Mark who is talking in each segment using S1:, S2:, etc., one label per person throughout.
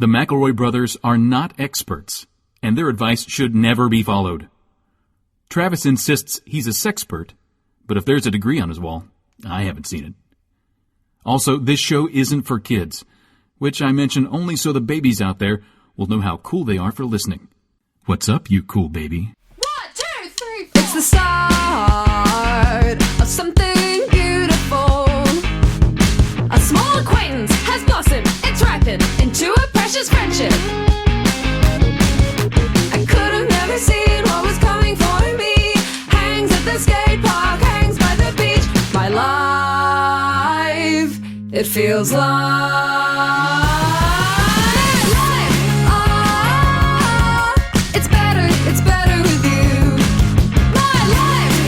S1: The McElroy brothers are not experts, and their advice should never be followed. Travis insists he's a sexpert, but if there's a degree on his wall, I haven't seen it. Also, this show isn't for kids, which I mention only so the babies out there will know how cool they are for listening. What's up, you cool baby?
S2: 1, 2, 3, 4. It's the start of something beautiful. A small acquaintance has blossomed, it's ripened into a precious friendship. I could have never seen what was coming for me. Hangs at the skate park, hangs by the beach. My life, it feels like it's better with you. My life,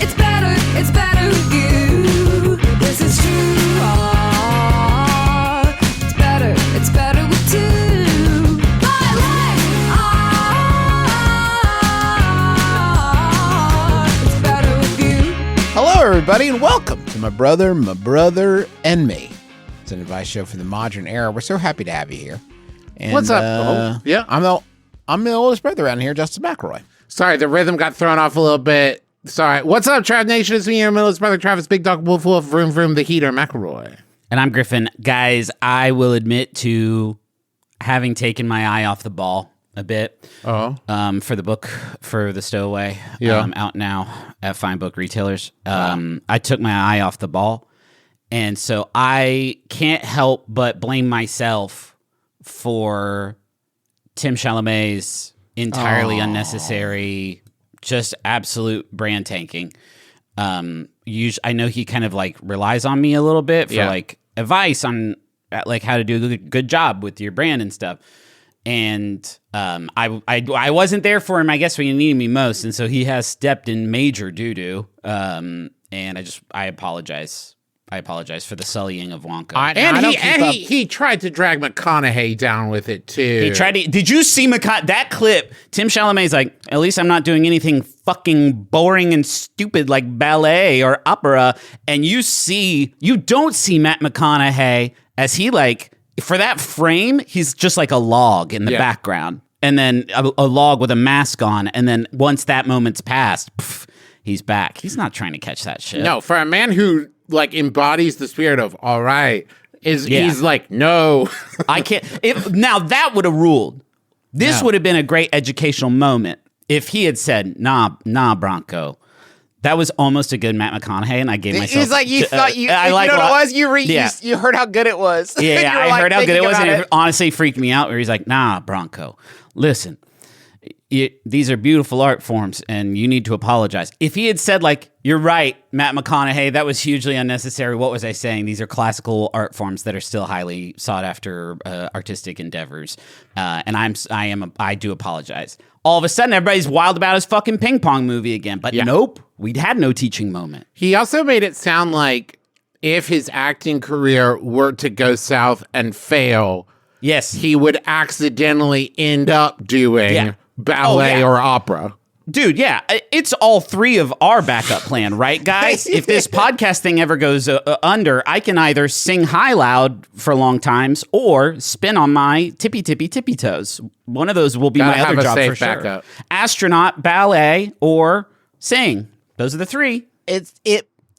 S2: it's better with you. This is true. It's better with two. My life, it's better with you.
S3: Hello, everybody, and welcome to My Brother, and Me. It's an advice show for the modern era. We're so happy to have you here. And,
S4: What's up?
S3: Yeah, I'm the oldest brother around here, Justin McElroy.
S4: Sorry, the rhythm got thrown off a little bit. Sorry. What's up, Trav Nation? It's me, your middle brother, Travis, Big Dog, Wolf, Vroom, Vroom, the Heater, McElroy.
S5: And I'm Griffin. Guys, I will admit to having taken my eye off the ball a bit for the book, for The Stowaway, out now at fine book retailers. I took my eye off the ball, and so I can't help but blame myself for Tim Chalamet's entirely unnecessary, just absolute brand tanking. I know he kind of like relies on me a little bit for like advice on like how to do a good job with your brand and stuff. And I wasn't there for him, I guess, when he needed me most, and so he has stepped in major doo-doo. And I apologize. I apologize for the sullying of Wonka.
S4: He tried to drag McConaughey down with it too.
S5: He tried to. Did you see that clip? Tim Chalamet's like, at least I'm not doing anything fucking boring and stupid like ballet or opera. And you don't see Matt McConaughey as he like, for that frame, he's just like a log in the background. And then a log with a mask on. And then once that moment's passed, he's back. He's not trying to catch that shit.
S4: No, for a man who like embodies the spirit of all right, he's like, no.
S5: I can't. Now that would have ruled. This would have been a great educational moment if he had said, nah, Bronco. That was almost a good Matt McConaughey, and I gave myself.
S3: He's like, you thought you. I like, you know what it was? You heard how good it was.
S5: Yeah, I heard how good it was, and it honestly freaked me out. Where he's like, nah, Bronco, listen. These are beautiful art forms, and you need to apologize. If he had said, like, you're right, Matt McConaughey, that was hugely unnecessary. What was I saying? These are classical art forms that are still highly sought after artistic endeavors. And I do apologize. All of a sudden, everybody's wild about his fucking ping pong movie again. But nope, we'd had no teaching moment.
S4: He also made it sound like if his acting career were to go south and fail,
S5: yes,
S4: he would accidentally end up doing ballet or opera.
S5: Dude, yeah, it's all three of our backup plan, right, guys? If this podcast thing ever goes under, I can either sing high loud for long times or spin on my tippy toes. One of those will be my other job for sure. Backup. Astronaut, ballet, or sing. Those are the three.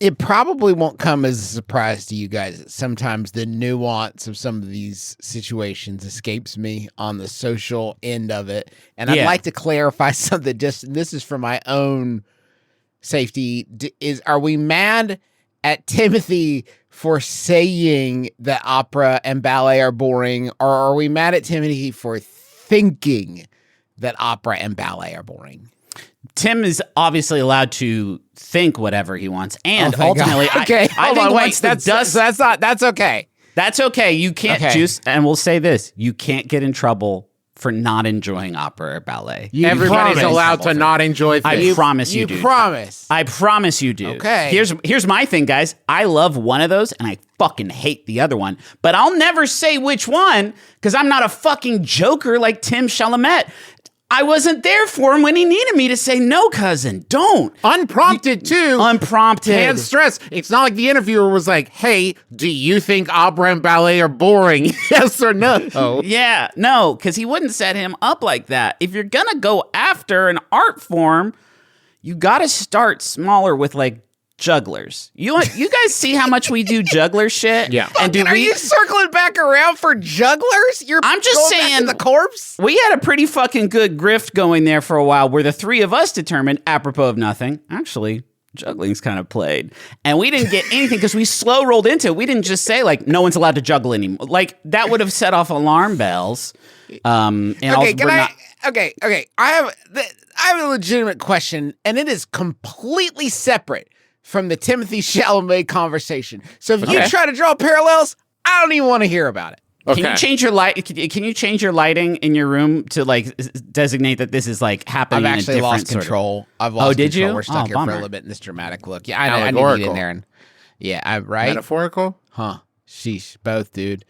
S3: It probably won't come as a surprise to you guys that sometimes the nuance of some of these situations escapes me on the social end of it. And I'd like to clarify something, just this is for my own safety. Are we mad at Timothy for saying that opera and ballet are boring, or are we mad at Timothy for thinking that opera and ballet are boring?
S5: Tim is obviously allowed to think whatever he wants, and ultimately,
S3: okay,
S5: I think once the dust.
S3: That's okay.
S5: That's okay. You can't juice, and we'll say this: you can't get in trouble for not enjoying opera or ballet.
S4: Everybody's allowed to not enjoy things.
S5: I promise you do.
S3: You promise.
S5: I promise you do.
S3: Okay.
S5: Here's my thing, guys. I love one of those, and I fucking hate the other one. But I'll never say which one because I'm not a fucking joker like Tim Chalamet. I wasn't there for him when he needed me to say, no, cousin, don't.
S4: Unprompted, too.
S5: Unprompted.
S4: And stress. It's not like the interviewer was like, hey, do you think opera and ballet are boring? Yes or no?
S5: Yeah, no, because he wouldn't set him up like that. If you're going to go after an art form, you got to start smaller with like jugglers. You guys see how much we do juggler shit?
S4: Yeah.
S5: And
S3: Are you circling back around for jugglers?
S5: I'm just
S3: going back
S5: saying
S3: to the corpse?
S5: we had a pretty fucking good grift going there for a while where the three of us determined, apropos of nothing, actually, juggling's kind of played. And we didn't get anything because we slow rolled into it. We didn't just say, like, no one's allowed to juggle anymore. Like, that would have set off alarm bells.
S3: Okay, I have a legitimate question, and it is completely separate from the Timothée Chalamet conversation. So if you try to draw parallels, I don't even want to hear about it.
S4: Okay.
S5: Can you change your light? Can you change your lighting in your room to like designate that this is like happening?
S3: I've actually
S5: in a different
S3: lost control.
S5: Sort of...
S3: I've lost
S5: did
S3: control.
S5: you?
S3: We're stuck here for a
S5: bummer.
S3: little bit in this dramatic look. Yeah, I need to get in there. And, right?
S4: Metaphorical?
S3: Huh. Sheesh. Both, dude.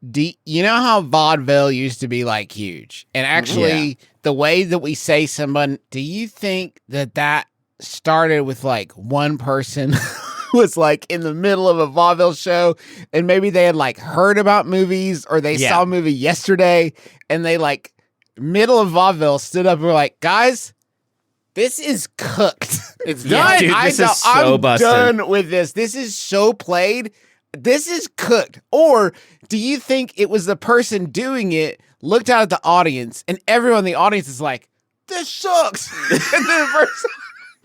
S3: You know how Vaudeville used to be like huge? And actually, the way that we say someone, do you think that started with like one person was like in the middle of a Vaudeville show and maybe they had like heard about movies or they saw a movie yesterday and they like middle of Vaudeville stood up and were like, guys, this is cooked.
S4: It's done.
S5: Dude, this is so
S3: I'm
S5: busted.
S3: done with this. This is so played. This is cooked. Or do you think it was the person doing it looked out at the audience and everyone in the audience is like, this sucks. And then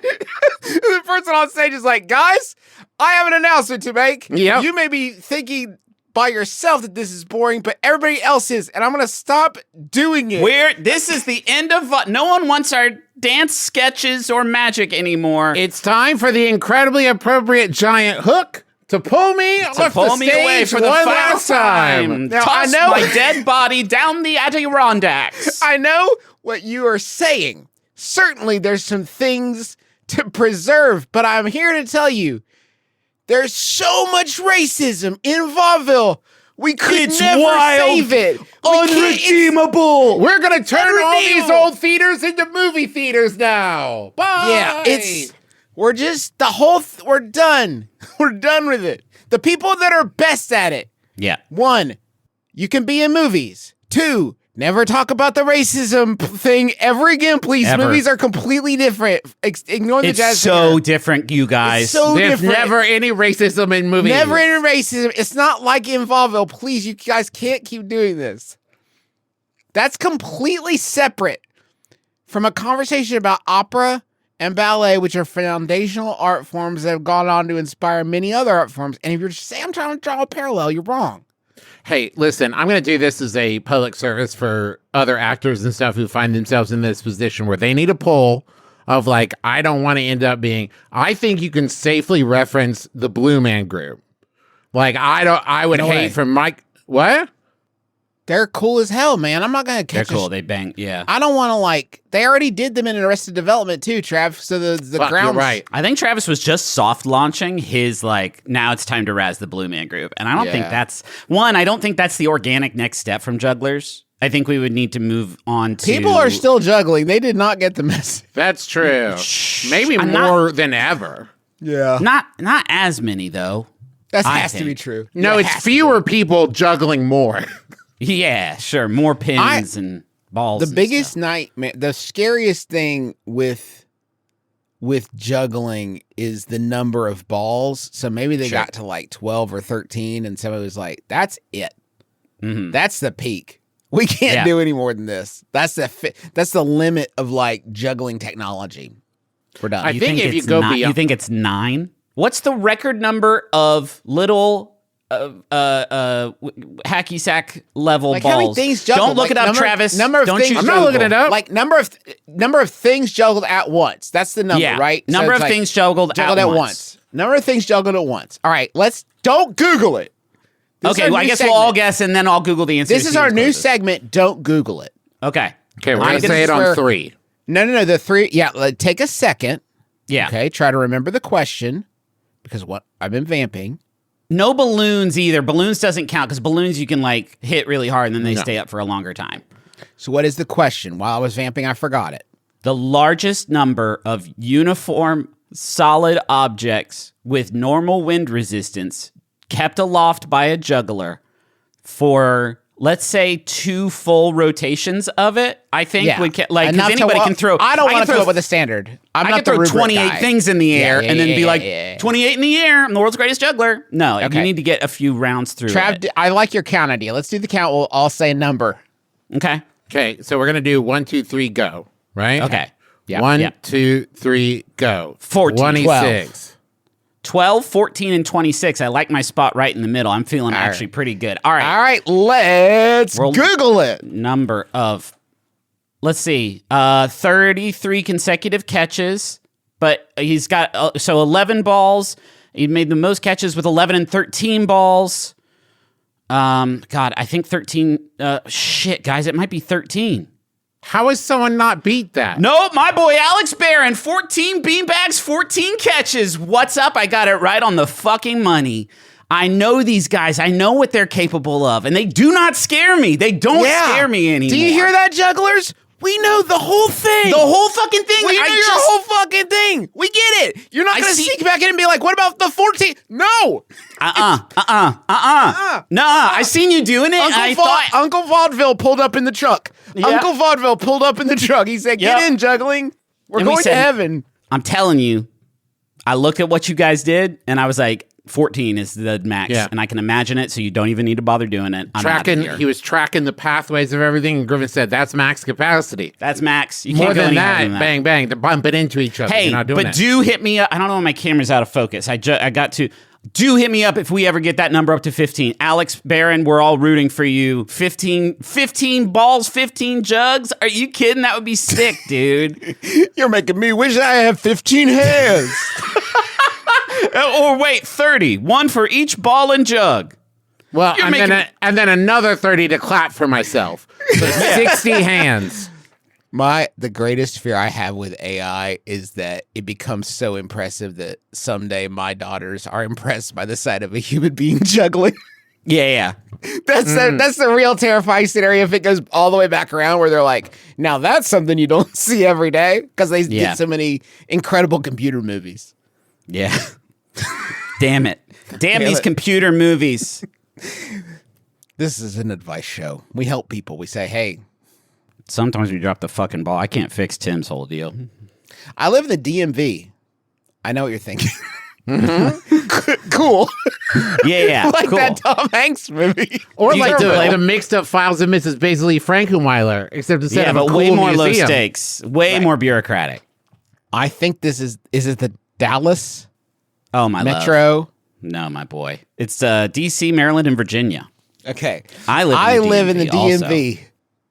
S3: the person on stage is like, guys, I have an announcement to make.
S4: Yep.
S3: You may be thinking by yourself that this is boring, but everybody else is, and I'm going to stop doing it.
S5: This is the end of... no one wants our dance sketches or magic anymore.
S4: It's time for the incredibly appropriate giant hook to pull me off the stage
S5: away for the
S4: one
S5: final
S4: last time.
S3: Now,
S5: Toss
S3: I know
S5: my dead body down the Adirondacks.
S3: I know what you are saying. Certainly there's some things to preserve, but I'm here to tell you there's so much racism in Vaudeville. We could never save it.
S5: Unredeemable.
S4: We're going to turn all these old theaters into movie theaters now. Bye.
S3: Yeah, we're done. We're done with it. The people that are best at it.
S5: Yeah.
S3: 1, you can be in movies. 2, never talk about the racism thing ever again, please.
S5: Ever.
S3: Movies are completely different. Ignore the
S5: It's
S3: jazz.
S5: so different, you guys.
S3: It's so
S4: There's
S3: different.
S4: never any racism in movies.
S3: Never any racism. It's not like in Vaudeville. Please, you guys can't keep doing this. That's completely separate from a conversation about opera and ballet, which are foundational art forms that have gone on to inspire many other art forms. And if you're just saying I'm trying to draw a parallel, you're wrong.
S4: Hey, listen, I'm going to do this as a public service for other actors and stuff who find themselves in this position where they need a pull of like, I don't want to end up being, I think you can safely reference the Blue Man Group. Like, I would hate from Mike. What?
S3: They're cool as hell, man. I'm not going to
S5: They're
S3: catch
S5: cool. They bang. Yeah.
S3: I don't want to like, they already did them in Arrested Development too, Trav. So the
S4: Fuck,
S3: ground.
S4: you're right.
S5: I think Travis was just soft launching his like, now it's time to razz the Blue Man Group. And I don't think I don't think that's the organic next step from jugglers. I think we would need to move on to...
S3: People are still juggling. They did not get the message.
S4: That's true. Maybe
S5: I'm
S4: more than ever.
S3: Yeah.
S5: Not as many, though.
S3: That
S5: I
S3: has to be
S5: think.
S3: true.
S4: No,
S3: It
S4: it's
S3: has to be.
S4: fewer people juggling more.
S5: Yeah, sure. More pins and balls.
S3: The
S5: and
S3: biggest
S5: stuff.
S3: nightmare, the scariest thing with juggling is the number of balls. So maybe they got to like 12 or 13 and somebody was like, that's it.
S5: Mhm.
S3: That's the peak. We can't do any more than this. That's the limit of like juggling technology. We're done.
S4: I think if you go beyond,
S5: you think it's 9? What's the record number of little hacky sack level
S3: like
S5: balls?
S3: how many things juggled?
S5: Don't look
S3: Like,
S5: it up, Travis.
S3: Number of
S5: Don't
S3: things
S5: you
S4: I'm not looking it up.
S3: Like number of things juggled at once. That's the number,
S5: Yeah,
S3: right?
S5: number
S3: it's
S5: of things juggled at
S3: once. Number of things juggled at once. All right, don't Google it. This is
S5: Okay,
S3: our
S5: well, I
S3: new
S5: guess
S3: segment.
S5: we'll all guess, and then I'll Google the answer.
S3: This is our new segment. Don't Google it.
S5: Okay.
S4: okay, we're going to
S3: This
S4: say
S3: is
S4: it on
S3: where-
S4: 3.
S3: No. The 3. Yeah, take a second.
S5: Yeah.
S3: Okay, try to remember the question because what I've been vamping.
S5: No balloons either. Balloons doesn't count because balloons you can like hit really hard and then they stay up for a longer time.
S3: So what is the question? While I was vamping, I forgot it.
S5: The largest number of uniform solid objects with normal wind resistance kept aloft by a juggler for, let's say, 2 full rotations of it, I think would like, because anybody can throw.
S3: I don't want to come up with a standard. I
S5: can throw 28 things in the air and then be like, 28 in the air. I'm the world's greatest juggler. No, you need to get a few rounds through. Trav,
S3: I like your count idea. Let's do the count. We'll all say a number.
S5: Okay.
S4: Okay, so we're gonna do 1, 2, 3, go. Right?
S5: Okay.
S4: Yeah. 1, 2, 3, go.
S5: 14,
S4: 26.
S5: 12, 14, and 26. I like my spot right in the middle. I'm feeling actually pretty good. All right.
S3: Let's Google it.
S5: Number of, let's see, 33 consecutive catches, but he's got, so 11 balls. He made the most catches with 11 and 13 balls. God, I think 13, shit, guys, it might be 13.
S4: How has someone not beat that?
S5: Nope, my boy Alex Barron, 14 beanbags, 14 catches. What's up? I got it right on the fucking money. I know these guys. I know what they're capable of, and they do not scare me. They don't scare me anymore.
S3: Do you hear that, jugglers? We know the whole thing.
S5: The whole fucking thing.
S3: We know your whole fucking thing. We get it. You're not going to sneak back in and be like, what about the 14? No. No,
S5: I seen you doing it.
S3: Uncle Vaudeville pulled up in the truck.
S5: Yeah.
S3: Uncle Vaudeville pulled up in the truck. He said, get in, juggling. We're going to heaven.
S5: I'm telling you, I looked at what you guys did, and I was like, 14 is the max, and I can imagine it, so you don't even need to bother doing it.
S4: He was tracking the pathways of everything, and Griffin said, that's max capacity.
S5: That's max. You
S4: More
S5: can't go
S4: than
S5: any
S4: that,
S5: higher than
S4: bang, bang, they're bumping into each other.
S5: Hey,
S4: You're not doing
S5: but do hit me up. I don't know when my camera's out of focus. I got to. Do hit me up if we ever get that number up to 15. Alex Barron, we're all rooting for you. 15 balls, 15 jugs? Are you kidding? That would be sick, dude.
S3: You're making me wish I had 15 hands.
S5: Or wait, 30. One for each ball and jug.
S4: Well, and then another 30 to clap for myself. So 60 hands.
S3: The greatest fear I have with AI is that it becomes so impressive that someday my daughters are impressed by the sight of a human being juggling.
S5: Yeah.
S3: That's the real terrifying scenario if it goes all the way back around where they're like, now that's something you don't see every day because they get so many incredible computer movies.
S5: Yeah. Damn it. Damn these computer movies.
S3: This is an advice show. We help people. We say, hey.
S5: Sometimes we drop the fucking ball. I can't fix Tim's whole deal.
S3: I live in the DMV. I know what you're thinking. Cool.
S5: Yeah.
S3: Like
S5: cool.
S3: that Tom Hanks movie.
S4: Or like the mixed up files of Mrs. Baisley Frankenweiler, except instead of a cool
S5: way more
S4: museum.
S5: low stakes. Way more bureaucratic.
S3: I think this is it the Dallas?
S5: Oh, my
S3: Metro?
S5: Love. No, my boy. It's D.C., Maryland, and Virginia.
S3: Okay.
S5: I live in the DMV
S3: also.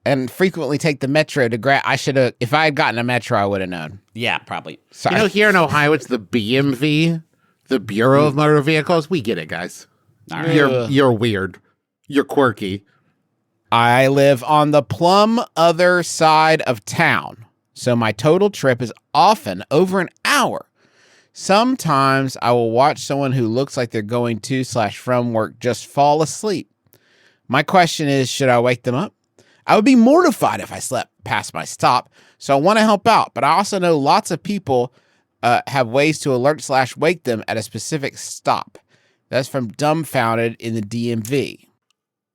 S3: And frequently take the Metro to grab. I should have, if I had gotten a Metro, I would have known.
S5: Yeah, probably.
S4: Sorry. You know, here in Ohio, it's the BMV, the Bureau of Motor Vehicles. We get it, guys. All right. You're weird. You're quirky.
S3: I live on the plumb other side of town, so my total trip is often over an hour. Sometimes I will watch someone who looks like they're going to/from work just fall asleep. My question is, should I wake them up? I would be mortified if I slept past my stop, so I want to help out. But I also know lots of people have ways to alert/wake them at a specific stop. That's from Dumbfounded in the DMV.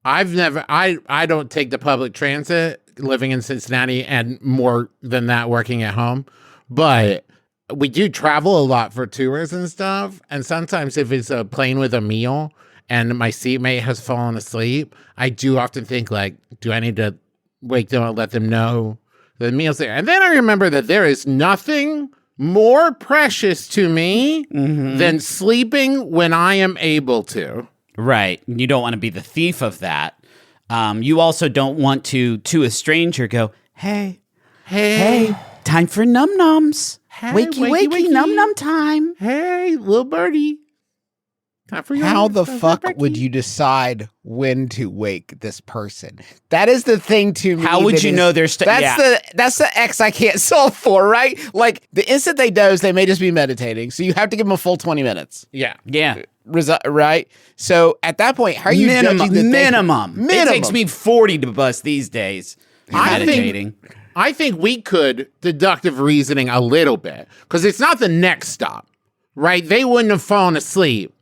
S4: I don't take the public transit living in Cincinnati and more than that working at home, but we do travel a lot for tours and stuff. And sometimes if it's a plane with a meal and my seatmate has fallen asleep, I do often think like, do I need to wake them and let them know the meal's there? And then I remember that there is nothing more precious to me than sleeping when I am able to.
S5: Right. You don't want to be the thief of that. You also don't want to a stranger, go, hey, time for num-nums. Hey, wakey, num-num time.
S4: Hey, little birdie.
S3: How the fuck would you decide when to wake this person? That is the thing to me.
S5: How would you know they're
S3: that's the X I can't solve for, right? Like the instant they doze, they may just be meditating. So you have to give them a full 20 minutes.
S5: Yeah.
S3: Right? So at that point, how are you judging the
S5: minimum? It takes me 40 to bust these days. meditating.
S4: I think we could deductive reasoning a little bit because it's not the next stop, right? They wouldn't have fallen asleep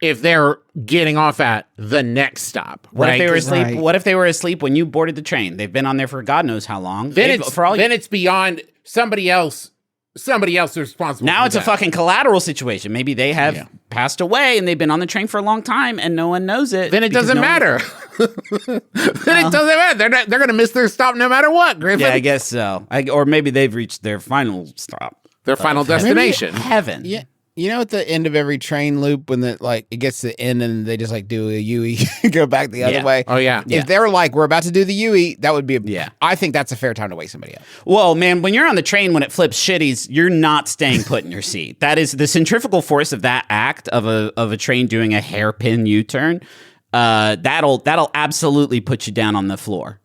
S4: if they're getting off at the next stop.
S5: What
S4: right?
S5: if they were asleep?
S3: Right.
S5: What if they were asleep when you boarded the train? They've been on there for God knows how long.
S4: Then it's beyond somebody else. Somebody else is responsible.
S5: Now
S4: for
S5: it's
S4: that.
S5: a fucking collateral situation. Maybe they have passed away and they've been on the train for a long time and no one knows it.
S4: Then it doesn't matter. Then it doesn't matter. They're going to miss their stop no matter what, Griffin.
S5: Yeah, I guess so. Or maybe they've reached their final stop.
S4: Their final destination.
S5: Heaven.
S3: Yeah. You know, at the end of every train loop, when it gets to the end and they just like do a UE, go back the other way.
S4: Oh, yeah.
S3: If they're like, we're about to do the UE, that would be
S5: Yeah.
S3: I think that's a fair time to wake somebody up.
S5: Well, man, when you're on the train when it flips shitties, you're not staying put in your seat. That is the centrifugal force of that act of a train doing a hairpin U-turn. That'll absolutely put you down on the floor.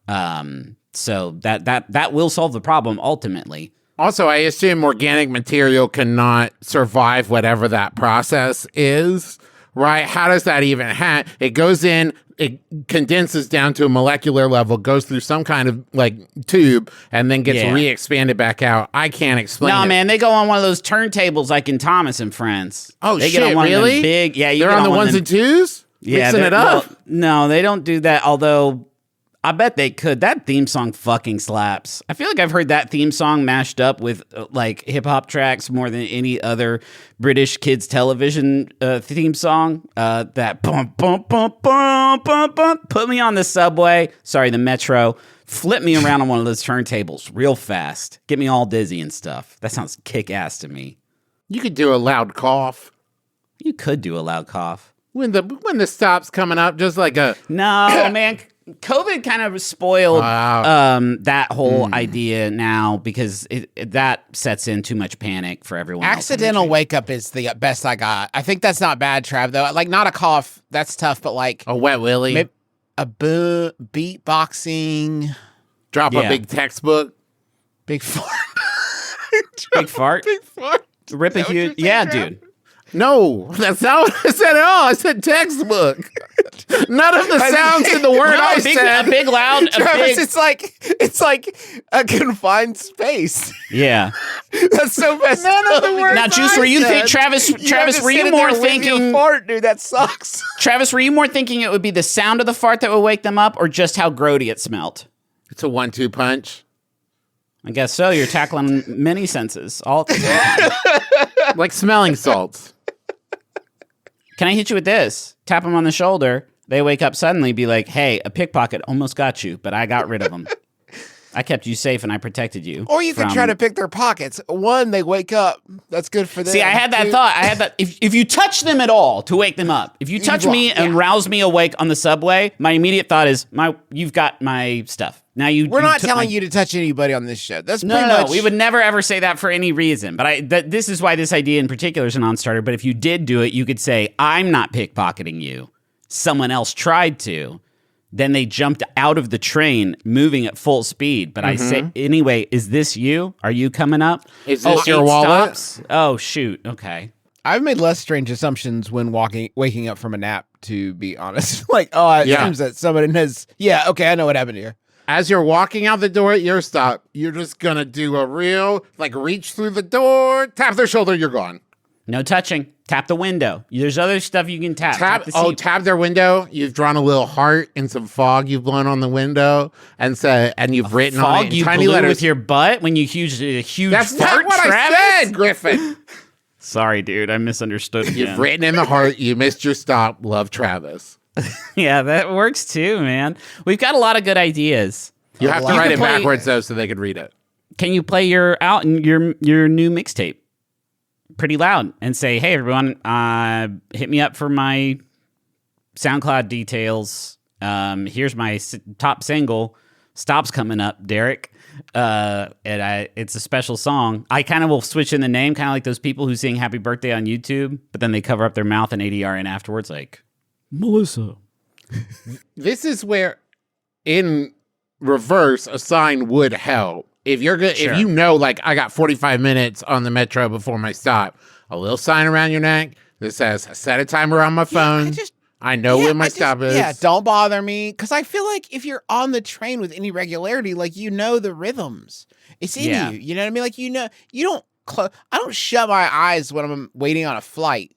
S5: So that will solve the problem ultimately.
S4: Also, I assume organic material cannot survive whatever that process is, right? How does that even happen? It goes in, it condenses down to a molecular level, goes through some kind of like tube, and then gets re-expanded back out. I can't explain it.
S5: Man, they go on one of those turntables like in Thomas and Friends.
S4: Oh,
S5: they
S4: shit,
S5: get on one
S4: really?
S5: Of them big, yeah, you
S4: they're
S5: get
S4: on the
S5: one
S4: ones
S5: of
S4: and
S5: them,
S4: twos? Mixing it up?
S5: Well, no, they don't do that, although I bet they could. That theme song fucking slaps. I feel like I've heard that theme song mashed up with like hip hop tracks more than any other British kids television theme song. That bump, bump, bump, bump, bump, bump. Put me on the subway. Sorry, the metro. Flip me around on one of those turntables real fast. Get me all dizzy and stuff. That sounds kick ass to me.
S4: You could do a loud cough.
S5: You could do a loud cough.
S4: When the stop's coming up, just like a...
S5: No, man. COVID kind of spoiled that whole idea now because that sets in too much panic for everyone.
S3: Accidental wake up is the best I got. I think that's not bad, Trav, though. Like, not a cough. That's tough, but like...
S4: A wet willy.
S3: A beatboxing.
S4: Drop a big textbook.
S3: Big fart.
S5: Big fart?
S3: Big fart.
S5: Rip a huge... Yeah, dude.
S4: No, that's not what I said at all. I said textbook. None of the sounds in the word I said.
S5: A big loud...
S3: Travis, it's like a confined space.
S5: Yeah.
S3: That's so messed up.
S4: None of the words
S5: Now, Juice, were you think... Travis, were you more thinking...
S3: Fart, dude, that sucks.
S5: Travis, were you more thinking it would be the sound of the fart that would wake them up or just how grody it smelled?
S4: It's a 1-2 punch.
S5: I guess so. You're tackling many senses all at the same time.
S4: Like smelling salts.
S5: Can I hit you with this? Tap them on the shoulder. They wake up suddenly, be like, hey, a pickpocket almost got you, but I got rid of them. I kept you safe and I protected you.
S3: Or you could try to pick their pockets. One, they wake up. That's good for them.
S5: See, I had that thought. I had that. If you touch them at all to wake them up, if you touch me and rouse me awake on the subway, my immediate thought is, you've got my stuff. Now
S3: We're not telling you to touch anybody on this show. That's pretty
S5: no.
S3: much...
S5: We would never ever say that for any reason. But this is why this idea in particular is a non-starter. But if you did do it, you could say, I'm not pickpocketing you. Someone else tried to. Then they jumped out of the train, moving at full speed. But I say, anyway, is this you? Are you coming up?
S4: Is this your wallet?
S5: Stops? Oh, shoot. Okay.
S3: I've made less strange assumptions when waking up from a nap, to be honest. Like, it seems that somebody has... Yeah, okay, I know what happened here.
S4: As you're walking out the door at your stop, you're just gonna do a real, like, reach through the door, tap their shoulder, you're gone.
S5: No touching. Tap the window. There's other stuff you can tap.
S4: Tap their window. You've drawn a little heart and some fog you've blown on the window, and you've written on it in tiny letters
S5: with your butt when you huge
S4: That's
S5: fart,
S4: not what
S5: Travis?
S4: I said, Griffin.
S5: Sorry, dude. I misunderstood again.
S4: You've written in the heart. You missed your stop. Love, Travis.
S5: Yeah, that works too, man. We've got a lot of good ideas.
S4: You have to write it backwards though, so they could read it.
S5: Can you play your new mixtape pretty loud and say, "Hey, everyone, hit me up for my SoundCloud details. Here's my top single. Stop's coming up, Derek. It's a special song. I kind of will switch in the name, kind of like those people who sing Happy Birthday on YouTube, but then they cover up their mouth and ADR in afterwards, like Melissa."
S4: This is where, in reverse, a sign would help. If you're good, if you know, like, I got 45 minutes on the metro before my stop, a little sign around your neck that says, I set a timer on my phone. I know where my stop is.
S3: Yeah, don't bother me. Because I feel like if you're on the train with any regularity, like, you know the rhythms. It's in you. You know what I mean? Like, you know, you don't I don't shut my eyes when I'm waiting on a flight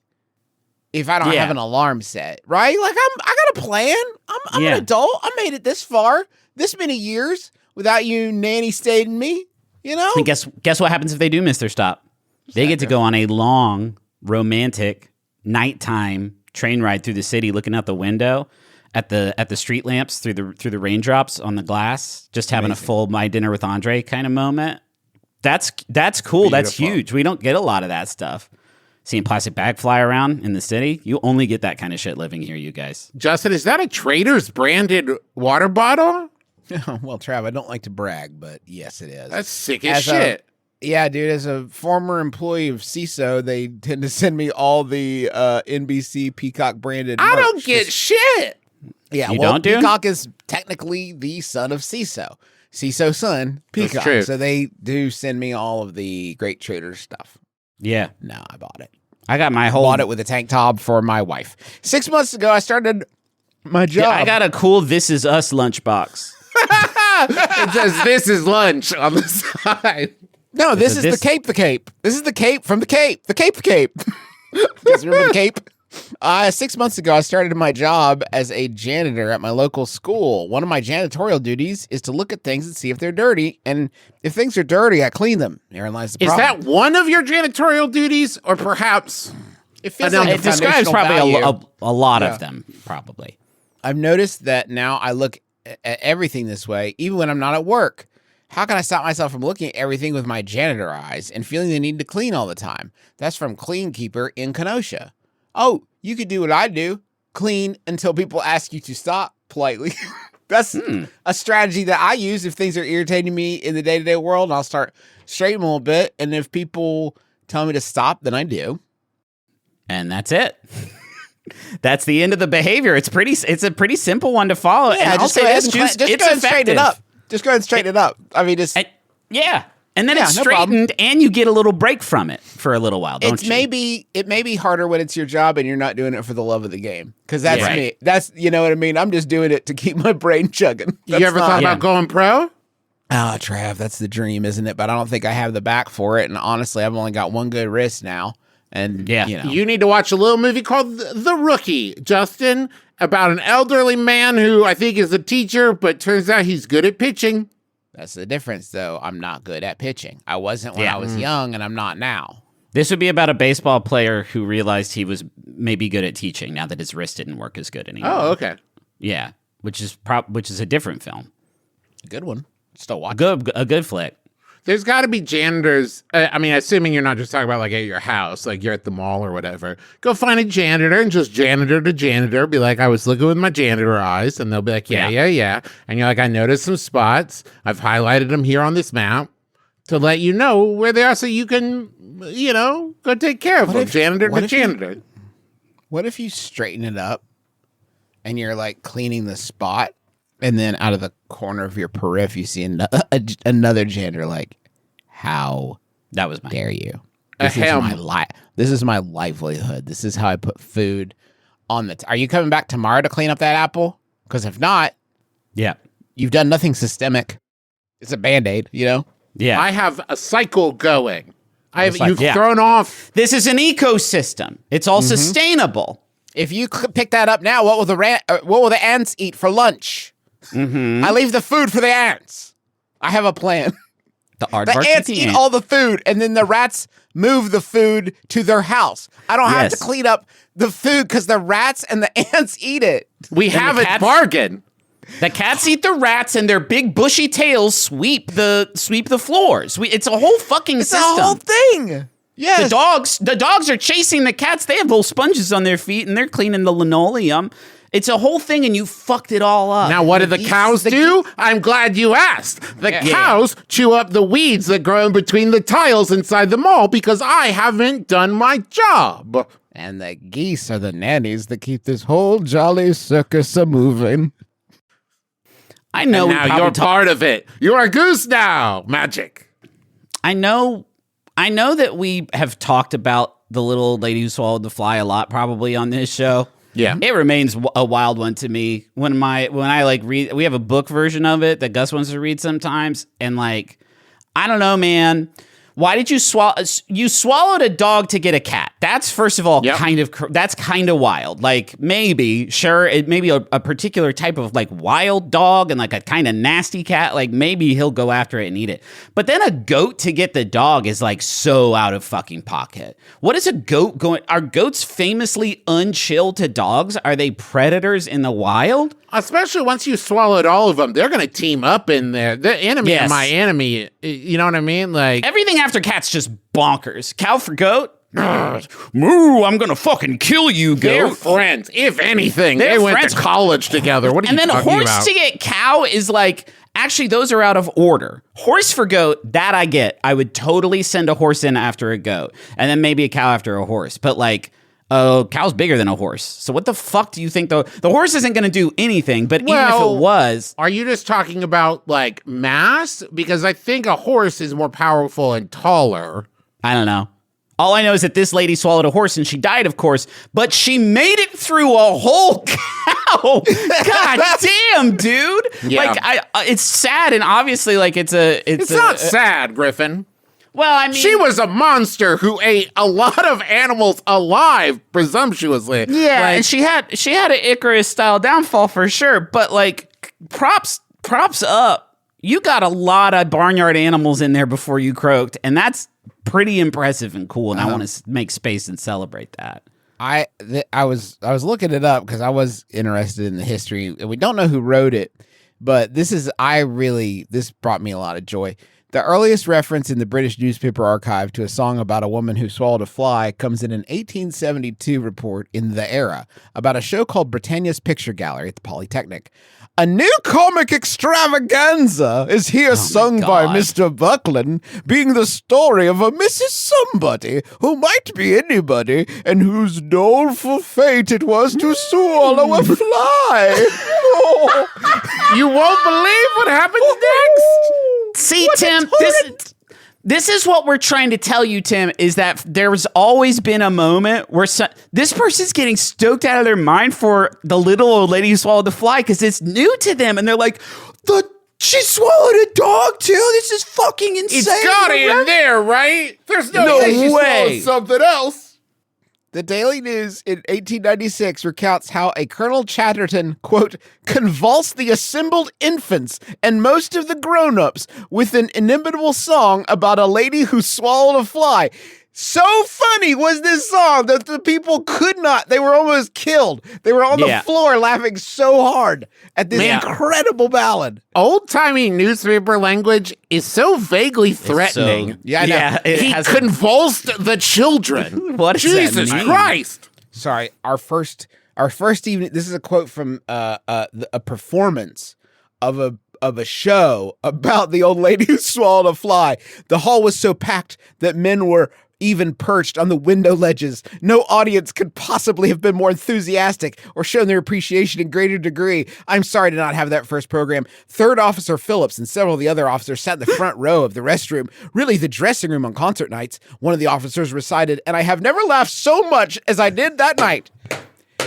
S3: if I don't have an alarm set, right? Like, I got a plan. I'm an adult. I made it this far, this many years without you nanny stating me, you know?
S5: And guess what happens if they do miss their stop? They get to go on a long, romantic, nighttime train ride through the city, looking out the window at the street lamps through the raindrops on the glass, just having a full My Dinner with Andre kind of moment. That's cool. Beautiful. That's huge. We don't get a lot of that stuff. Seeing plastic bag fly around in the city, you only get that kind of shit living here, you guys.
S4: Justin, is that a Trader's branded water bottle?
S3: Well, Trav, I don't like to brag, but yes, it is.
S4: That's sick as shit.
S3: Yeah, dude, as a former employee of CISO, they tend to send me all the NBC Peacock branded merch.
S4: I don't get shit.
S3: Yeah,
S5: you
S3: well,
S5: don't, dude?
S3: Peacock is technically the son of CISO. CISO's son, Peacock. So they do send me all of the Great Trader stuff.
S5: Yeah.
S3: No, I bought it.
S5: I got my
S3: bought it with a tank top for my wife. 6 months ago, I started my job.
S5: Yeah, I got a cool This Is Us lunchbox.
S4: It says "This is lunch" on the side.
S3: No, this is the Cape. The Cape. This is the Cape from the Cape. The Cape. The Cape. You guys remember the Cape? 6 months ago, I started my job as a janitor at my local school. One of my janitorial duties is to look at things and see if they're dirty. And if things are dirty, I clean them. Therein lies the problem.
S4: Is that one of your janitorial duties, or perhaps
S3: it feels like
S5: it describes probably a lot of them, probably.
S3: I've noticed that now I look at everything this way, even when I'm not at work. How can I stop myself from looking at everything with my janitor eyes and feeling the need to clean all the time? That's from Clean Keeper in Kenosha. Oh, you could do what I do. Clean until people ask you to stop politely. That's a strategy that I use if things are irritating me in the day-to-day world. And I'll start straightening a little bit. And if people tell me to stop, then I do.
S5: And that's it. That's the end of the behavior. It's a pretty simple one to follow.
S3: Yeah,
S5: and I'll say this,
S3: just go ahead and straighten it up. Just go ahead and straighten it up. I mean, just...
S5: And then it's straightened, and you get a little break from it for a little while, don't you?
S3: It may be harder when it's your job and you're not doing it for the love of the game. Because that's me. That's, you know what I mean? I'm just doing it to keep my brain chugging.
S4: You ever thought about going pro?
S3: Oh, Trav, that's the dream, isn't it? But I don't think I have the back for it. And honestly, I've only got one good wrist now. And,
S4: you need to watch a little movie called The Rookie, Justin, about an elderly man who I think is a teacher, but turns out he's good at pitching.
S3: That's the difference, though. I'm not good at pitching. I wasn't when I was young, and I'm not now.
S5: This would be about a baseball player who realized he was maybe good at teaching now that his wrist didn't work as good anymore.
S4: Oh, okay.
S5: Yeah, which is a different film.
S3: A good one. Still watch
S5: a good flick.
S4: There's got to be janitors. I mean, assuming you're not just talking about like at your house, like you're at the mall or whatever. Go find a janitor and just janitor to janitor. Be like, I was looking with my janitor eyes. And they'll be like, yeah. And you're like, I noticed some spots. I've highlighted them here on this map to let you know where they are so you can, go take care of them. Janitor to janitor.
S3: What if you straighten it up and you're like cleaning the spot? And then out of the corner of your periphery, you see another janitor like, how dare you? This is my livelihood. This is how I put food on the... Are you coming back tomorrow to clean up that apple? Because if not, you've done nothing systemic. It's a Band-Aid,
S5: Yeah.
S4: I have a cycle going. You've thrown off...
S5: This is an ecosystem. It's all sustainable.
S3: If you pick that up now, what will the ants eat for lunch? I leave the food for the ants. I have a plan. The ants eat all the food, and then the rats move the food to their house. I don't have to clean up the food because the rats and the ants eat it.
S4: We have a bargain.
S5: The cats eat the rats, and their big bushy tails sweep the floors. It's a whole fucking system.
S3: It's a whole thing. Yes.
S5: The dogs are chasing the cats. They have little sponges on their feet, and they're cleaning the linoleum. It's a whole thing, and you fucked it all up.
S4: Now, what do the cows do? I'm glad you asked. The cows chew up the weeds that grow in between the tiles inside the mall because I haven't done my job.
S3: And the geese are the nannies that keep this whole jolly circus a-moving.
S5: I know.
S4: And now you're part of it. You're a goose now. Magic.
S5: I know that we have talked about the little lady who swallowed the fly a lot probably on this show.
S4: Yeah.
S5: It remains a wild one to me. When I like read, we have a book version of it that Gus wants to read sometimes, and like, I don't know, man. Why did you swallow? You swallowed a dog to get a cat. That's first of all that's kind of wild. Like maybe it may be a particular type of like wild dog and like a kind of nasty cat. Like maybe he'll go after it and eat it. But then a goat to get the dog is like so out of fucking pocket. What is a goat going? Are goats famously unchill to dogs? Are they predators in the wild?
S4: Especially once you swallowed all of them, they're going to team up in there. The enemy of my enemy. You know what I mean? Like
S5: everything after cat's just bonkers. Cow for goat. Moo! I'm gonna fucking kill you, goat.
S4: They're friends. If anything, they went to college together. What are you talking about?
S5: And then horse to get cow is like. Actually, those are out of order. Horse for goat, that I get. I would totally send a horse in after a goat, and then maybe a cow after a horse. But like. Cow's bigger than a horse. So what the fuck do you think the horse isn't going to do anything, but even if it was...
S4: Are you just talking about, like, mass? Because I think a horse is more powerful and taller.
S5: I don't know. All I know is that this lady swallowed a horse and she died, of course, but she made it through a whole cow. God damn, dude.
S4: Yeah.
S5: Like, it's sad, and obviously, like, it's
S4: not sad, Griffin.
S5: Well, I mean...
S4: She was a monster who ate a lot of animals alive, presumptuously.
S5: Yeah, like, and she had an Icarus-style downfall for sure, but, like, props up. You got a lot of barnyard animals in there before you croaked, and that's pretty impressive and cool, and I want to make space and celebrate that.
S3: I was looking it up because I was interested in the history, and we don't know who wrote it, but this brought me a lot of joy. The earliest reference in the British newspaper archive to a song about a woman who swallowed a fly comes in an 1872 report in The Era about a show called Britannia's Picture Gallery at the Polytechnic. A new comic extravaganza is here sung by Mr. Buckland, being the story of a Mrs. Somebody who might be anybody and whose doleful fate it was to swallow a fly.
S4: You won't believe what happens next.
S5: See, Tim, this is what we're trying to tell you, Tim, is that there's always been a moment where this person's getting stoked out of their mind for the little old lady who swallowed the fly because it's new to them. And they're like, she swallowed a dog too? This is fucking insane.
S4: It's got it in there, right? There's no way she swallowed something else.
S3: The Daily News in 1896 recounts how a Colonel Chatterton, quote, convulsed the assembled infants and most of the grown-ups with an inimitable song about a lady who swallowed a fly. So funny was this song that the people could not, they were almost killed. They were on the floor laughing so hard at this incredible ballad.
S4: Old-timey newspaper language is so vaguely threatening. He convulsed the children.
S5: What does
S4: Jesus
S5: that mean?
S4: Christ.
S3: Sorry, our first evening, this is a quote from a performance of a show about the old lady who swallowed a fly. The hall was so packed that men were even perched on the window ledges. No audience could possibly have been more enthusiastic or shown their appreciation in greater degree. I'm sorry to not have that first program. Third Officer Phillips and several of the other officers sat in the front row of the restroom, really the dressing room on concert nights. One of the officers recited, and I have never laughed so much as I did that night,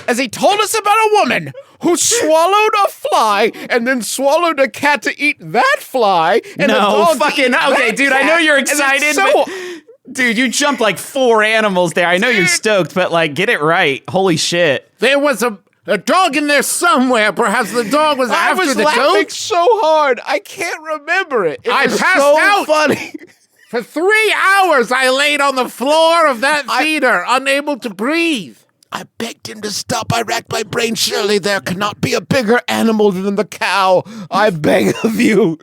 S3: as he told us about a woman who swallowed a fly and then swallowed a cat to eat that fly. And
S5: okay, dude, I know you're excited, but... Dude, you jumped like 4 animals there. I know you're stoked, but like, get it right. Holy shit.
S4: There was a dog in there somewhere. Perhaps the dog was after the goat. I was laughing
S3: so hard. I can't remember it.
S4: I
S3: was
S4: passed
S3: so
S4: out.
S3: Funny.
S4: For 3 hours, I laid on the floor of that theater, unable to breathe.
S3: I begged him to stop. I racked my brain. Surely there cannot be a bigger animal than the cow. I beg of you.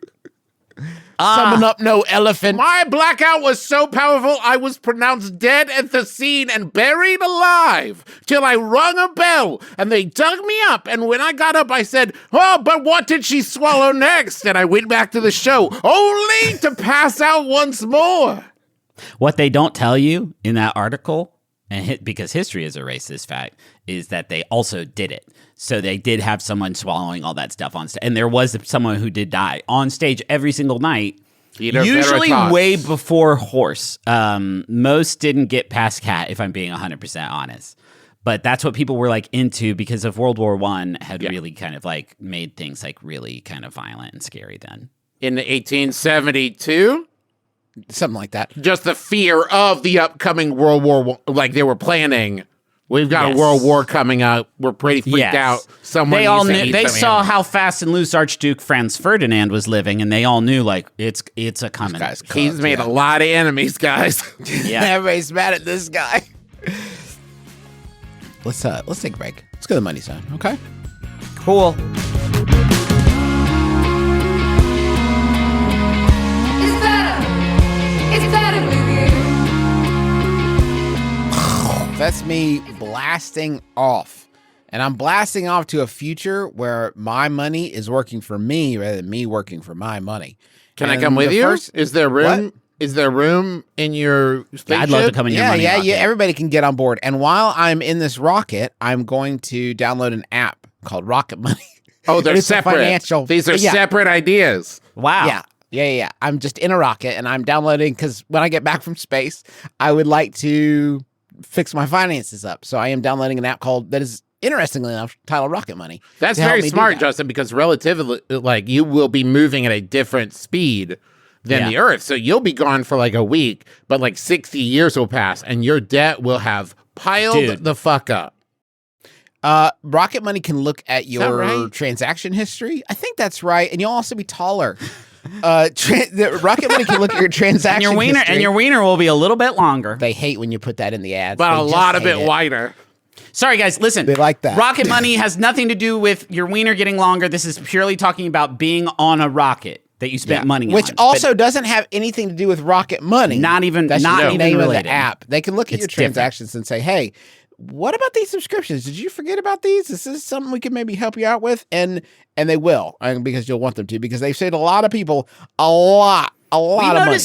S3: Summon up no elephant.
S4: My blackout was so powerful, I was pronounced dead at the scene and buried alive till I rung a bell and they dug me up. And when I got up, I said, "Oh, but what did she swallow next?" And I went back to the show only to pass out once more.
S5: What they don't tell you in that article, and because history has erased this fact, is that they also did it. So they did have someone swallowing all that stuff on stage. And there was someone who did die on stage every single night, usually way before horse. Most didn't get past cat, if I'm being 100% honest. But that's what people were like into because of World War I had really kind of like made things like really kind of violent and scary then.
S4: In 1872?
S3: Something like that.
S4: Just the fear of the upcoming World War I, like they were planning. We've got a world war coming up. We're pretty freaked out.
S5: They all knew. They saw how fast and loose Archduke Franz Ferdinand was living, and they all knew like it's a coming.
S4: He's made a lot of enemies, guys.
S3: Yeah, everybody's mad at this guy. Let's take a break. Let's go to the money zone. Okay.
S5: Cool.
S2: It's better with you.
S3: That's me blasting off. And I'm blasting off to a future where my money is working for me rather than me working for my money.
S4: Can I come with you? Is there room? What? Is there room in your spaceship?
S5: I'd love to come in your money rocket.
S3: Yeah. Everybody can get on board. And while I'm in this rocket, I'm going to download an app called Rocket Money.
S4: Oh, they're separate. These are separate ideas.
S5: Wow.
S3: Yeah. I'm just in a rocket, and I'm downloading because when I get back from space, I would like to fix my finances up. So I am downloading an app that is, interestingly enough, titled Rocket Money.
S4: That's very smart, Justin, because relatively, like, you will be moving at a different speed than the Earth. So you'll be gone for like a week, but like 60 years will pass, and your debt will have piled the fuck up.
S3: Rocket Money can look at your transaction history. I think that's right. And you'll also be taller. The Rocket Money can look at your transaction history.
S5: And your wiener will be a little bit longer.
S3: They hate when you put that in the ads.
S4: But a lot of it wider.
S5: Sorry, guys, listen.
S3: They like that.
S5: Rocket Money has nothing to do with your wiener getting longer. This is purely talking about being on a rocket that you spent money on.
S3: Which also doesn't have anything to do with Rocket Money.
S5: Not even
S3: That's the name
S5: related.
S3: of the app. They can look at your transactions and say, hey, what about these subscriptions? Did you forget about these? Is this something we could maybe help you out with? And they will, because you'll want them to, because they've saved a lot of people a lot of money.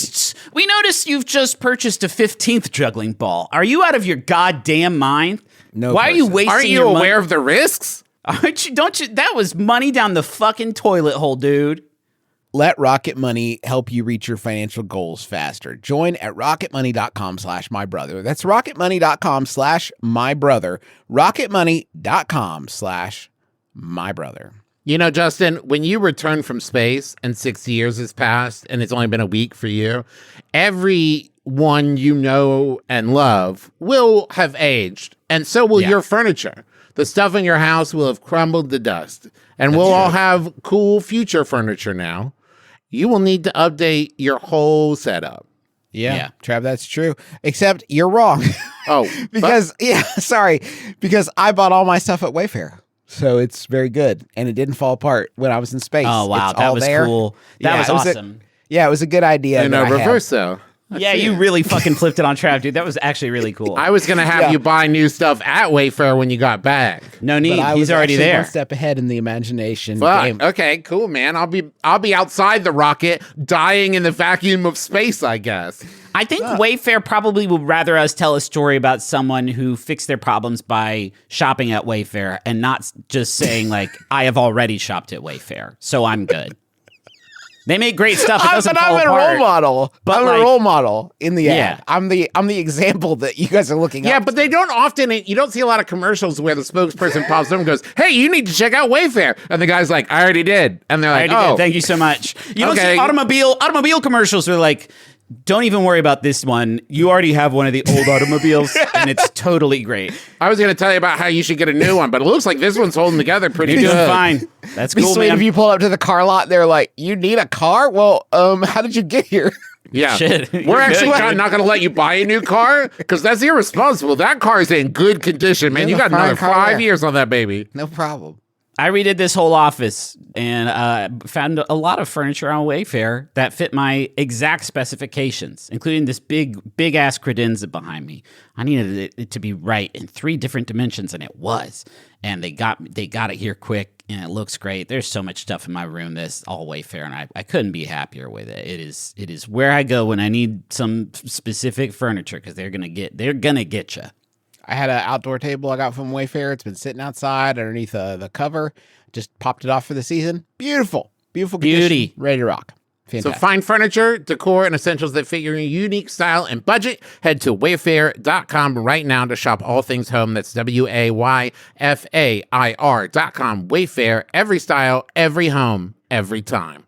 S5: We noticed you've just purchased a 15th juggling ball. Are you out of your goddamn mind?
S3: No.
S5: Why are you wasting
S4: Aren't you
S5: your money?
S4: aware of the risks?
S5: Aren't you? Don't you? That was money down the fucking toilet hole, dude.
S3: Let Rocket Money help you reach your financial goals faster. Join at rocketmoney.com/mybrother. That's rocketmoney.com/mybrother. rocketmoney.com/mybrother.
S4: You know, Justin, when you return from space and 60 years has passed and it's only been a week for you, everyone you know and love will have aged, and so will your furniture. The stuff in your house will have crumbled to dust, and we'll all have cool future furniture now. You will need to update your whole setup.
S3: Yeah, Trav, that's true. Except you're wrong. Because I bought all my stuff at Wayfair. So it's very good, and it didn't fall apart when I was in space.
S5: Oh, wow,
S3: it's
S5: that
S3: all
S5: was
S3: there.
S5: Cool. That was awesome.
S3: It was a good idea.
S4: In a reverse, though.
S5: Yeah, you really fucking flipped it on Trav, dude. That was actually really cool.
S4: I was going to have you buy new stuff at Wayfair when you got back.
S5: No need. He's already there.
S3: One step ahead in the imagination
S4: game. Okay, cool, man. I'll be outside the rocket, dying in the vacuum of space, I guess.
S5: I think Wayfair probably would rather us tell a story about someone who fixed their problems by shopping at Wayfair and not just saying, like, I have already shopped at Wayfair, so I'm good. They make great stuff. It doesn't fall apart.
S3: I'm a role model.
S5: But
S3: I'm a role model in the ad. I'm the example that you guys are looking at.
S4: Yeah, but they don't often. You don't see a lot of commercials where the spokesperson pops up and goes, "Hey, you need to check out Wayfair," and the guy's like, "I already did," and they're like, "Oh,
S5: thank you so much." You don't see automobile commercials where like, don't even worry about this one. You already have one of the old automobiles, and it's totally great.
S4: I was going to tell you about how you should get a new one, but it looks like this one's holding together pretty good.
S5: You're doing fine. That's cool,
S3: man.
S5: man.
S3: If you pull up to the car lot, they're like, "You need a car? Well, how did you get here?"
S4: Yeah,
S5: shit.
S4: We're actually not going to let you buy a new car because that's irresponsible. That car is in good condition, man. You got another 5 years on that baby.
S3: No problem.
S5: I redid this whole office and found a lot of furniture on Wayfair that fit my exact specifications, including this big ass credenza behind me. I needed it to be right in 3 different dimensions, and it was. And they got it here quick, and it looks great. There's so much stuff in my room that's all Wayfair, and I couldn't be happier with it. It is where I go when I need some specific furniture because they're gonna get you.
S3: I had an outdoor table I got from Wayfair. It's been sitting outside underneath the cover. Just popped it off for the season. Beautiful condition.
S5: Beauty.
S3: Ready to rock. Fantastic.
S4: So find furniture, decor, and essentials that fit your unique style and budget. Head to wayfair.com right now to shop all things home. That's WAYFAIR.com. Wayfair, every style, every home, every time.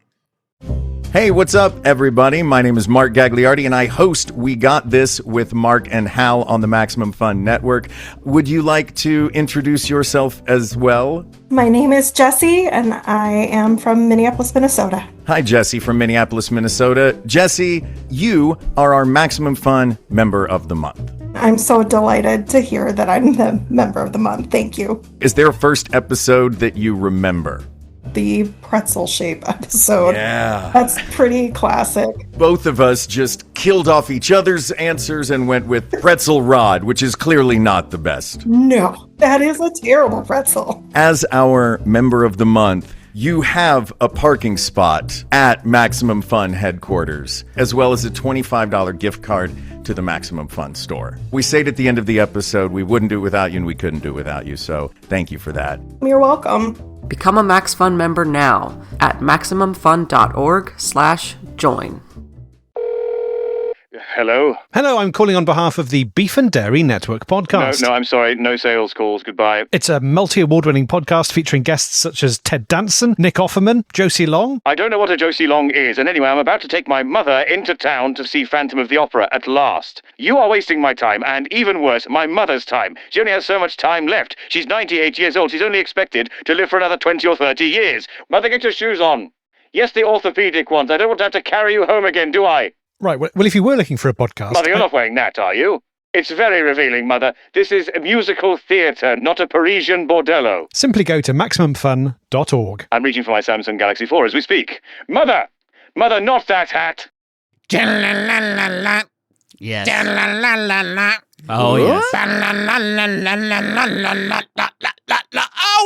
S6: Hey, what's up, everybody? My name is Mark Gagliardi, and I host We Got This with Mark and Hal on the Maximum Fun Network. Would you like to introduce yourself as well?
S7: My name is Jessie, and I am from Minneapolis, Minnesota.
S6: Hi, Jessie from Minneapolis, Minnesota. Jessie, you are our Maximum Fun Member of the Month.
S7: I'm so delighted to hear that I'm the Member of the Month. Thank you.
S6: Is there a first episode that you remember?
S7: The pretzel shape episode.
S6: Yeah.
S7: That's pretty classic.
S6: Both of us just killed off each other's answers and went with pretzel rod, which is clearly not the best.
S7: No, that is a terrible pretzel.
S6: As our Member of the Month, you have a parking spot at Maximum Fun headquarters, as well as a $25 gift card to the Maximum Fun store. We say it at the end of the episode, we wouldn't do it without you and we couldn't do it without you, so thank you for that.
S7: You're welcome.
S8: Become a Max Fun member now at MaximumFun.org/join.
S9: Hello?
S10: Hello, I'm calling on behalf of the Beef and Dairy Network podcast.
S9: No, I'm sorry. No sales calls. Goodbye.
S10: It's a multi-award-winning podcast featuring guests such as Ted Danson, Nick Offerman, Josie Long.
S9: I don't know what a Josie Long is, and anyway, I'm about to take my mother into town to see Phantom of the Opera at last. You are wasting my time, and even worse, my mother's time. She only has so much time left. She's 98 years old. She's only expected to live for another 20 or 30 years. Mother, get your shoes on. Yes, the orthopedic ones. I don't want to have to carry you home again, do I?
S10: Right, well, if you were looking for a podcast...
S9: Mother, you're not wearing that, are you? It's very revealing, Mother. This is a musical theatre, not a Parisian bordello.
S10: Simply go to MaximumFun.org.
S9: I'm reaching for my Samsung Galaxy 4 as we speak. Mother! Mother, not that hat!
S5: Yes. Oh, yes.
S3: I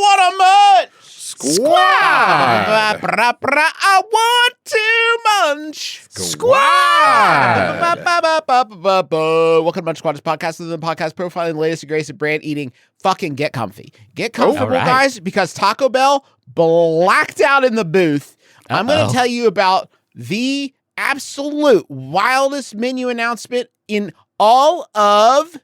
S3: want a munch!
S4: Squad!
S3: I want to munch! Squad! Welcome to Munch Squad, this podcast is the podcast profiling the latest and greatest of brand eating. Fucking get comfy. Get comfortable, guys, because Taco Bell blacked out in the booth. I'm going to tell you about the absolute wildest menu announcement in all of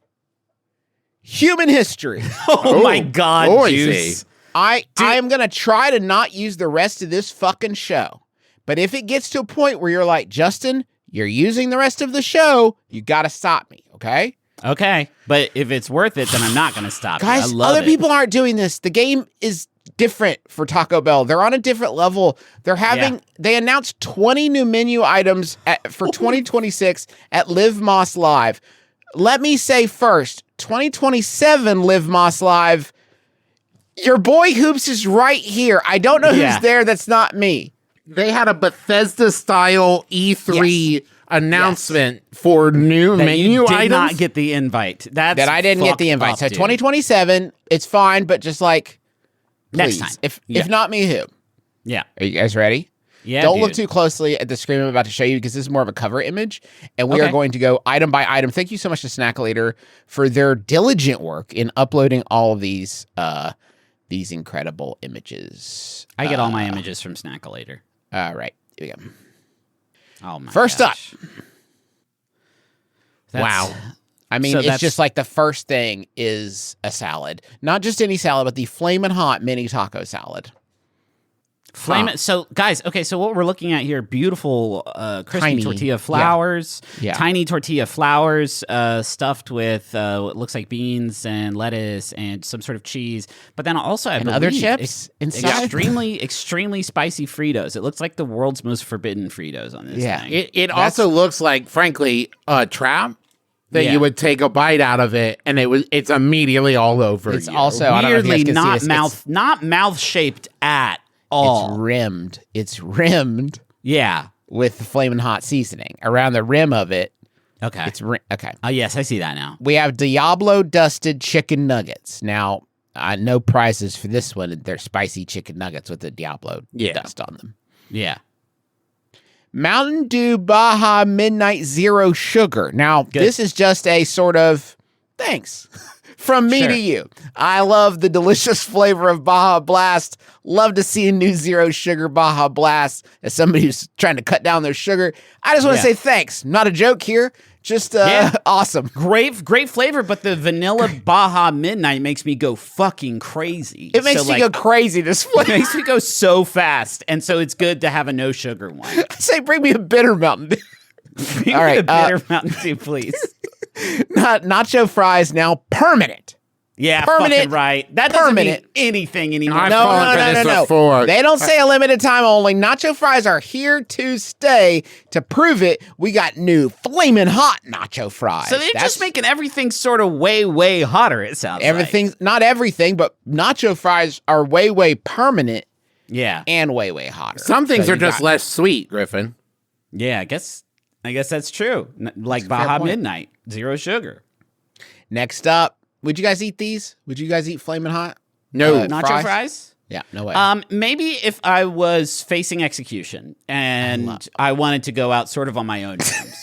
S3: human history.
S5: Oh my God, Juice.
S3: I am going to try to not use the rest of this fucking show. But if it gets to a point where you're like, Justin, you're using the rest of the show, you got to stop me, okay?
S5: Okay, but if it's worth it, then I'm not going to stop.
S3: Guys,
S5: I love
S3: other
S5: it.
S3: people aren't doing this. The game is different for Taco Bell. They're on a different level. They're having, they announced 20 new menu items for 2026 at Live Moss Live. Let me say first, 2027 Live Moss Live, your boy Hoops is right here. I don't know who's there. That's not me.
S4: They had a Bethesda-style E3 announcement for new menu items.
S5: Did not get the invite. That
S3: I didn't get the invite. So 2027, it's fine, but just like
S5: next
S3: please,
S5: time.
S3: If not me, who?
S5: Yeah.
S3: Are you guys ready?
S5: Yeah.
S3: Don't look too closely at the screen I'm about to show you because this is more of a cover image, and we are going to go item by item. Thank you so much to Snackolator for their diligent work in uploading all of these incredible images.
S5: I get all my images from Snackolator.
S3: All right, here we go.
S5: Oh my
S3: First
S5: gosh.
S3: up.
S5: Wow.
S3: I mean, it's just like the first thing is a salad. Not just any salad, but the Flamin' Hot mini taco salad.
S5: So, guys, okay, so what we're looking at here, beautiful crispy
S3: Tiny.
S5: tortilla flours,
S3: Yeah.
S5: tiny tortilla flours stuffed with what looks like beans and lettuce and some sort of cheese, but then also I
S3: And
S5: believe
S3: other chips inside?
S5: extremely spicy Fritos. It looks like the world's most forbidden Fritos on this thing.
S4: It also looks like, frankly, a trap that you would take a bite out of it and it's immediately all over.
S3: It's
S4: you.
S3: also I don't know if you
S5: weirdly
S3: guys can see this,
S5: not mouth shaped at all.
S3: It's rimmed
S5: Yeah.
S3: with the Flamin' Hot seasoning around the rim of it.
S5: Okay.
S3: It's okay.
S5: Yes, I see that now.
S3: We have Diablo dusted chicken nuggets. Now, no prizes for this one. They're spicy chicken nuggets with the Diablo dust on them.
S5: Yeah.
S3: Mountain Dew Baja Midnight Zero Sugar. Now, this is just a sort of thanks. From me
S5: Sure.
S3: to you. I love the delicious flavor of Baja Blast. Love to see a new zero sugar Baja Blast. As somebody who's trying to cut down their sugar, I just want to say thanks. Not a joke here. Just awesome.
S5: Great flavor, but the vanilla Baja Midnight makes me go fucking crazy.
S3: It makes me go crazy, this flavor.
S5: It makes me go so fast, and so it's good to have a no sugar one.
S3: I say bring me a bitter Mountain Dew.
S5: Bring me a bitter Mountain Dew, please.
S3: Nacho fries now permanent.
S5: Yeah,
S3: Permanent.
S5: fucking right. That doesn't mean anything anymore.
S3: No. They don't say a limited time only. Nacho fries are here to stay. To prove it, we got new flaming hot nacho fries.
S5: So they're just making everything sort of way, way hotter, it sounds
S3: everything's not everything, but nacho fries are way, way permanent.
S5: Yeah.
S3: And way, way hotter.
S4: Some things are just less sweet, Griffin.
S5: Yeah, I guess that's true. Like Baja Midnight, zero sugar.
S3: Next up, would you guys eat these? Would you guys eat flaming hot?
S5: No. Nacho fries?
S3: Yeah, no way.
S5: Maybe if I was facing execution and I wanted to go out sort of on my own terms.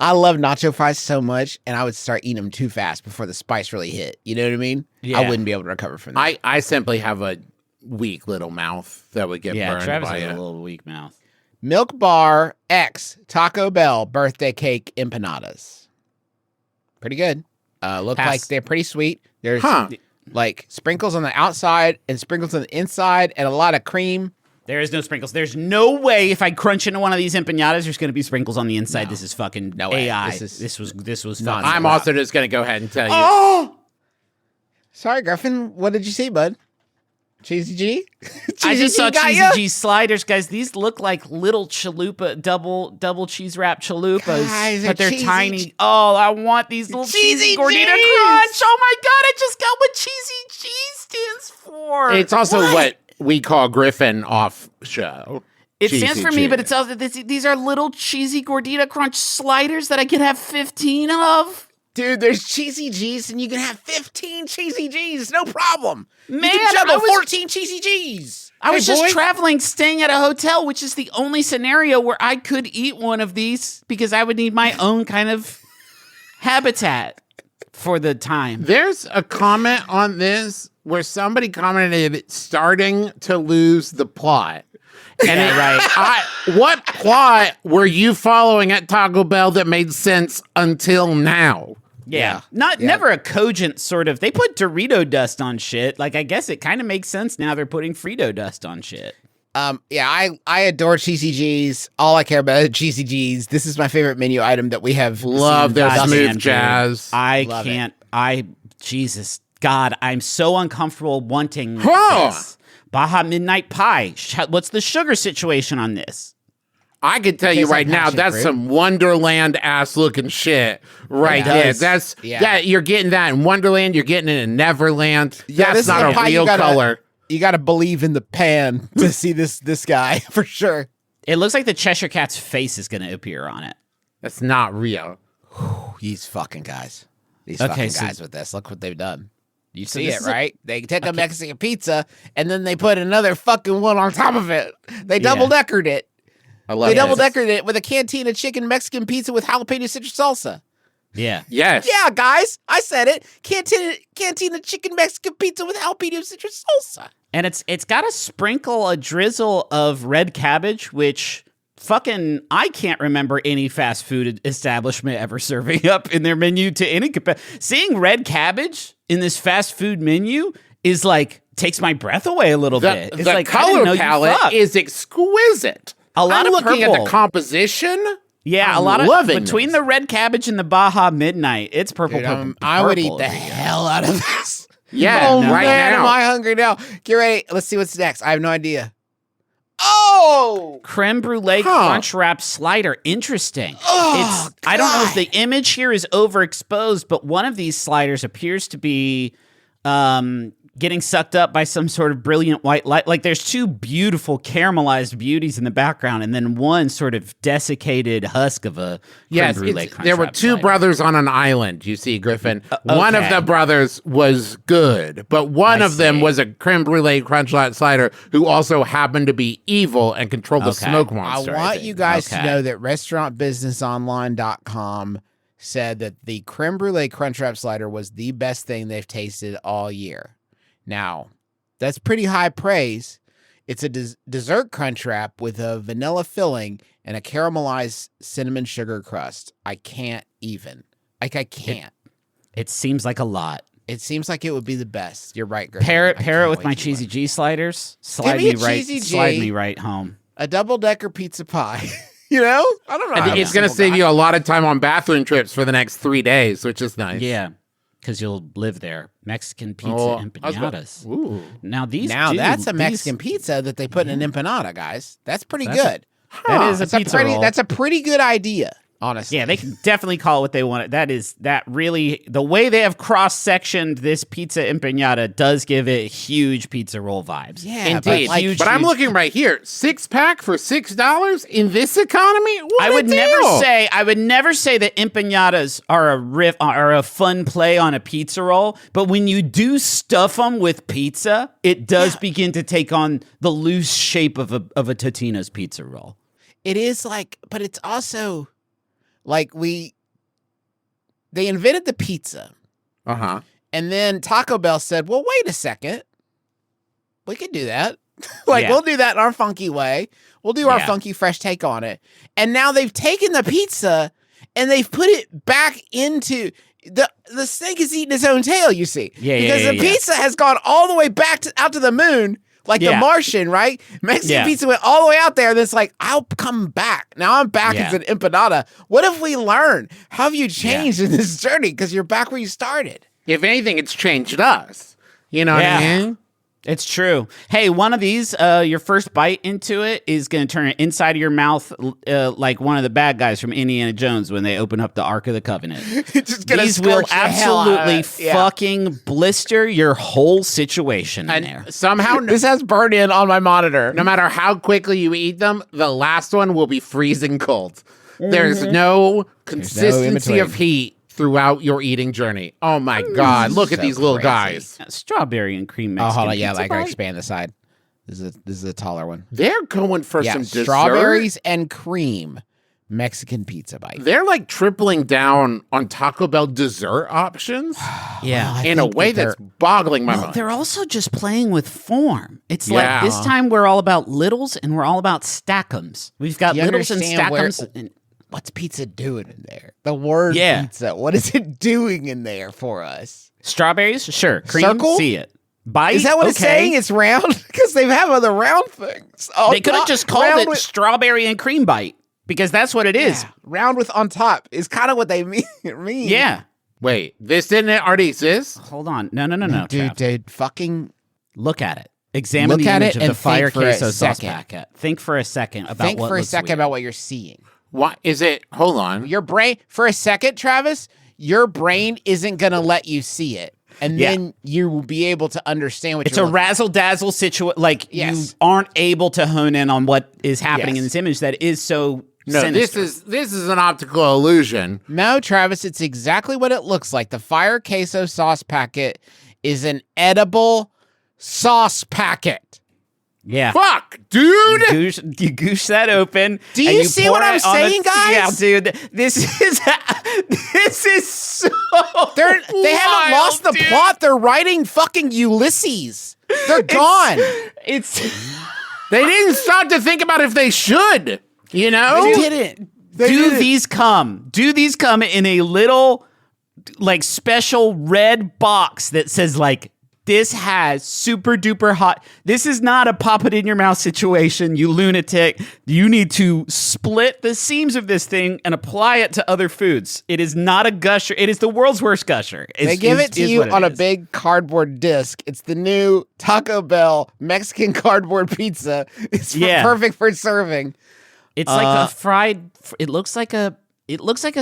S3: I love nacho fries so much, and I would start eating them too fast before the spice really hit. You know what I mean?
S5: Yeah.
S3: I wouldn't be able to recover from that.
S4: I simply have a weak little mouth that would get burned
S5: Travis
S4: by
S5: has
S4: it.
S5: a little weak mouth.
S3: Milk Bar X Taco Bell birthday cake empanadas. Pretty good. Look like they're pretty sweet. There's like sprinkles on the outside and sprinkles on the inside and a lot of cream.
S5: There is no sprinkles. There's no way if I crunch into one of these empanadas, there's going to be sprinkles on the inside. No. This is fucking AI. This was fucking.
S4: I'm also just going to go ahead and tell you.
S3: Oh, sorry, Griffin. What did you see, bud? Cheezy G?
S5: I just saw Cheezy G sliders, guys. These look like little chalupa, double cheese wrap chalupas,
S3: guys,
S5: but they're
S3: cheesy
S5: tiny. Oh, I want these little cheesy gordita crunch. Oh my god, I just got what Cheezy G stands for.
S4: It's also what we call Griffin off show.
S5: It stands for me, but it's also these are little cheesy gordita crunch sliders that I can have 15 of.
S3: Dude, there's Cheezy G's and you can have 15 Cheezy G's, no problem.
S5: Man,
S3: you can juggle 14 Cheezy G's.
S5: I was just traveling, staying at a hotel, which is the only scenario where I could eat one of these because I would need my own kind of habitat for the time.
S4: There's a comment on this where somebody commented it's starting to lose the plot. And what plot were you following at Taco Bell that made sense until now?
S5: Yeah. Never a cogent sort of. They put Dorito dust on shit. Like, I guess it kind of makes sense now they're putting Frito dust on shit.
S3: I adore Cheezy G's. All I care about is Cheezy G's. This is my favorite menu item that we have.
S4: Love their smooth jazz.
S5: Jesus, God, I'm so uncomfortable wanting this. Baja Midnight Pie. What's the sugar situation on this?
S4: I can tell you right now, that's some Wonderland ass looking shit right there. That's you're getting that in Wonderland, you're getting it in Neverland.
S3: Yeah,
S4: that's not a real color.
S3: You got to believe in the pan to see this guy for sure.
S5: It looks like the Cheshire Cat's face is going to appear on it.
S4: That's not real.
S3: These fucking guys. These fucking guys with this. Look what they've done. You see it, right? They take a Mexican pizza and then they put another fucking one on top of it. They double-deckered it.
S4: I love
S3: They double-deckered it with a Cantina chicken Mexican pizza with jalapeno citrus salsa.
S5: Yeah.
S4: Yes.
S3: Yeah, guys. I said it. Cantina chicken Mexican pizza with jalapeno citrus salsa.
S5: And it's got a drizzle of red cabbage, which fucking I can't remember any fast food establishment ever serving up in their menu to any capacity. Seeing red cabbage in this fast food menu is like takes my breath away a little bit. It's
S4: the
S5: like
S4: color palette is exquisite.
S5: I'm
S4: looking at the composition.
S5: Yeah,
S4: I'm
S5: a lot of
S4: loving
S5: between the red cabbage and the Baja Midnight, it's purple.
S3: Dude, I would eat the hell out of this.
S4: Yeah,
S3: right now. Am I hungry now? Get ready. Let's see what's next. I have no idea. Oh!
S5: Creme brulee crunch wrap slider. Interesting. I don't know if the image here is overexposed, but one of these sliders appears to be getting sucked up by some sort of brilliant white light. Like there's two beautiful caramelized beauties in the background, and then one sort of desiccated husk of a creme brulee crunch
S4: there were
S5: wrap
S4: two
S5: slider.
S4: brothers on an island, you see, Griffin. One of the brothers was good, but one of them was a creme brulee crunch wrap slider who also happened to be evil and controlled the smoke monster.
S3: I want you guys to know that restaurantbusinessonline.com said that the creme brulee Crunchwrap slider was the best thing they've tasted all year. Now, that's pretty high praise. It's a dessert Crunchwrap with a vanilla filling and a caramelized cinnamon sugar crust. I can't even. I can't.
S5: It seems like a lot.
S3: It seems like it would be the best. You're right, Greg.
S5: Pair it with my Cheezy G sliders. Slide me right home.
S3: A double-decker pizza pie. You know? I don't know.
S4: And it's going to save you a lot of time on bathroom trips for the next 3 days, which is nice.
S5: Yeah, because you'll live there. Mexican pizza empanadas.
S4: Ooh.
S5: Now
S3: that's a Mexican pizza that they put in an empanada, guys. That's pretty good.
S5: That is a pizza roll.
S3: That's a pretty good idea. Honestly.
S5: Yeah, they can definitely call it what they want. That really, the way they have cross-sectioned this pizza empanada does give it huge pizza roll vibes.
S3: Yeah,
S4: indeed. But I'm looking right here. 6-pack for $6 in this economy?
S5: I would never say that empanadas are a fun play on a pizza roll, but when you do stuff them with pizza, it does begin to take on the loose shape of a Totino's pizza roll.
S3: It is but it's also they invented the pizza.
S4: Uh-huh.
S3: And then Taco Bell said, well, wait a second. We could do that. We'll do that in our funky way. We'll do our funky, fresh take on it. And now they've taken the pizza and they've put it back into the snake is eating its own tail, you see. Because the pizza has gone all the way back out to the moon. Like the Martian, right? Mexican pizza went all the way out there. And it's like, I'll come back. Now I'm back as an empanada. What have we learned? How have you changed in this journey? Because you're back where you started.
S4: If anything, it's changed us. You know what I mean?
S5: It's true. Hey, one of these, your first bite into it is going to turn it inside of your mouth like one of the bad guys from Indiana Jones when they open up the Ark of the Covenant. These will absolutely fucking blister your whole situation in there.
S4: Somehow,
S3: this has burn in on my monitor.
S4: No matter how quickly you eat them, the last one will be freezing cold. There's no consistency of heat throughout your eating journey. Oh my God. Look at these little guys.
S5: Strawberry and cream Mexican
S3: hold on. Yeah,
S5: pizza
S3: I gotta expand the side. This is a taller one.
S4: They're going for some dessert.
S3: Strawberries and cream Mexican pizza bite.
S4: They're like tripling down on Taco Bell dessert options. In a way that's boggling my mind.
S5: They're also just playing with form. It's like this time we're all about littles and we're all about stackums. We've got littles and stackums.
S3: What's pizza doing in there? The word pizza. What is it doing in there for us?
S5: Strawberries? Sure. Cream?
S3: Circle?
S5: See it. Bite?
S3: Is that what it's saying? It's round? Because they have other round things.
S5: They could have just called it strawberry and cream bite because that's what it is.
S3: Round with on top is kind of what they mean.
S5: Yeah.
S4: Wait, this didn't already exist?
S5: Hold on. No.
S3: Dude, fucking
S5: look at it. Examine the image of the fire queso sauce packet. Think for a second about
S3: about what you're seeing.
S4: What is it? Hold on.
S3: Your brain, for a second, Travis, your brain isn't going to let you see it. And then you will be able to understand what
S5: it's a razzle-dazzle situation. Like, you aren't able to hone in on what is happening in this image that is so sinister.
S4: This is an optical illusion.
S3: No, Travis, it's exactly what it looks like. The fire queso sauce packet is an edible sauce packet.
S5: Yeah.
S4: Fuck, dude.
S5: You goosh that open.
S3: Do you see what I'm saying, guys?
S5: Yeah, dude. This is so
S3: They haven't lost the plot. They're writing fucking Ulysses. They're gone.
S4: They didn't stop to think about if they should. You know?
S3: They didn't.
S5: Do these come in a little like special red box that says like, this has super duper hot. This is not a pop it in your mouth situation, you lunatic. You need to split the seams of this thing and apply it to other foods. It is not a Gusher. It is the world's worst Gusher.
S3: They give it to you on a big cardboard disc. It's the new Taco Bell Mexican cardboard pizza. It's perfect for serving.
S5: It's like a fried. It looks like a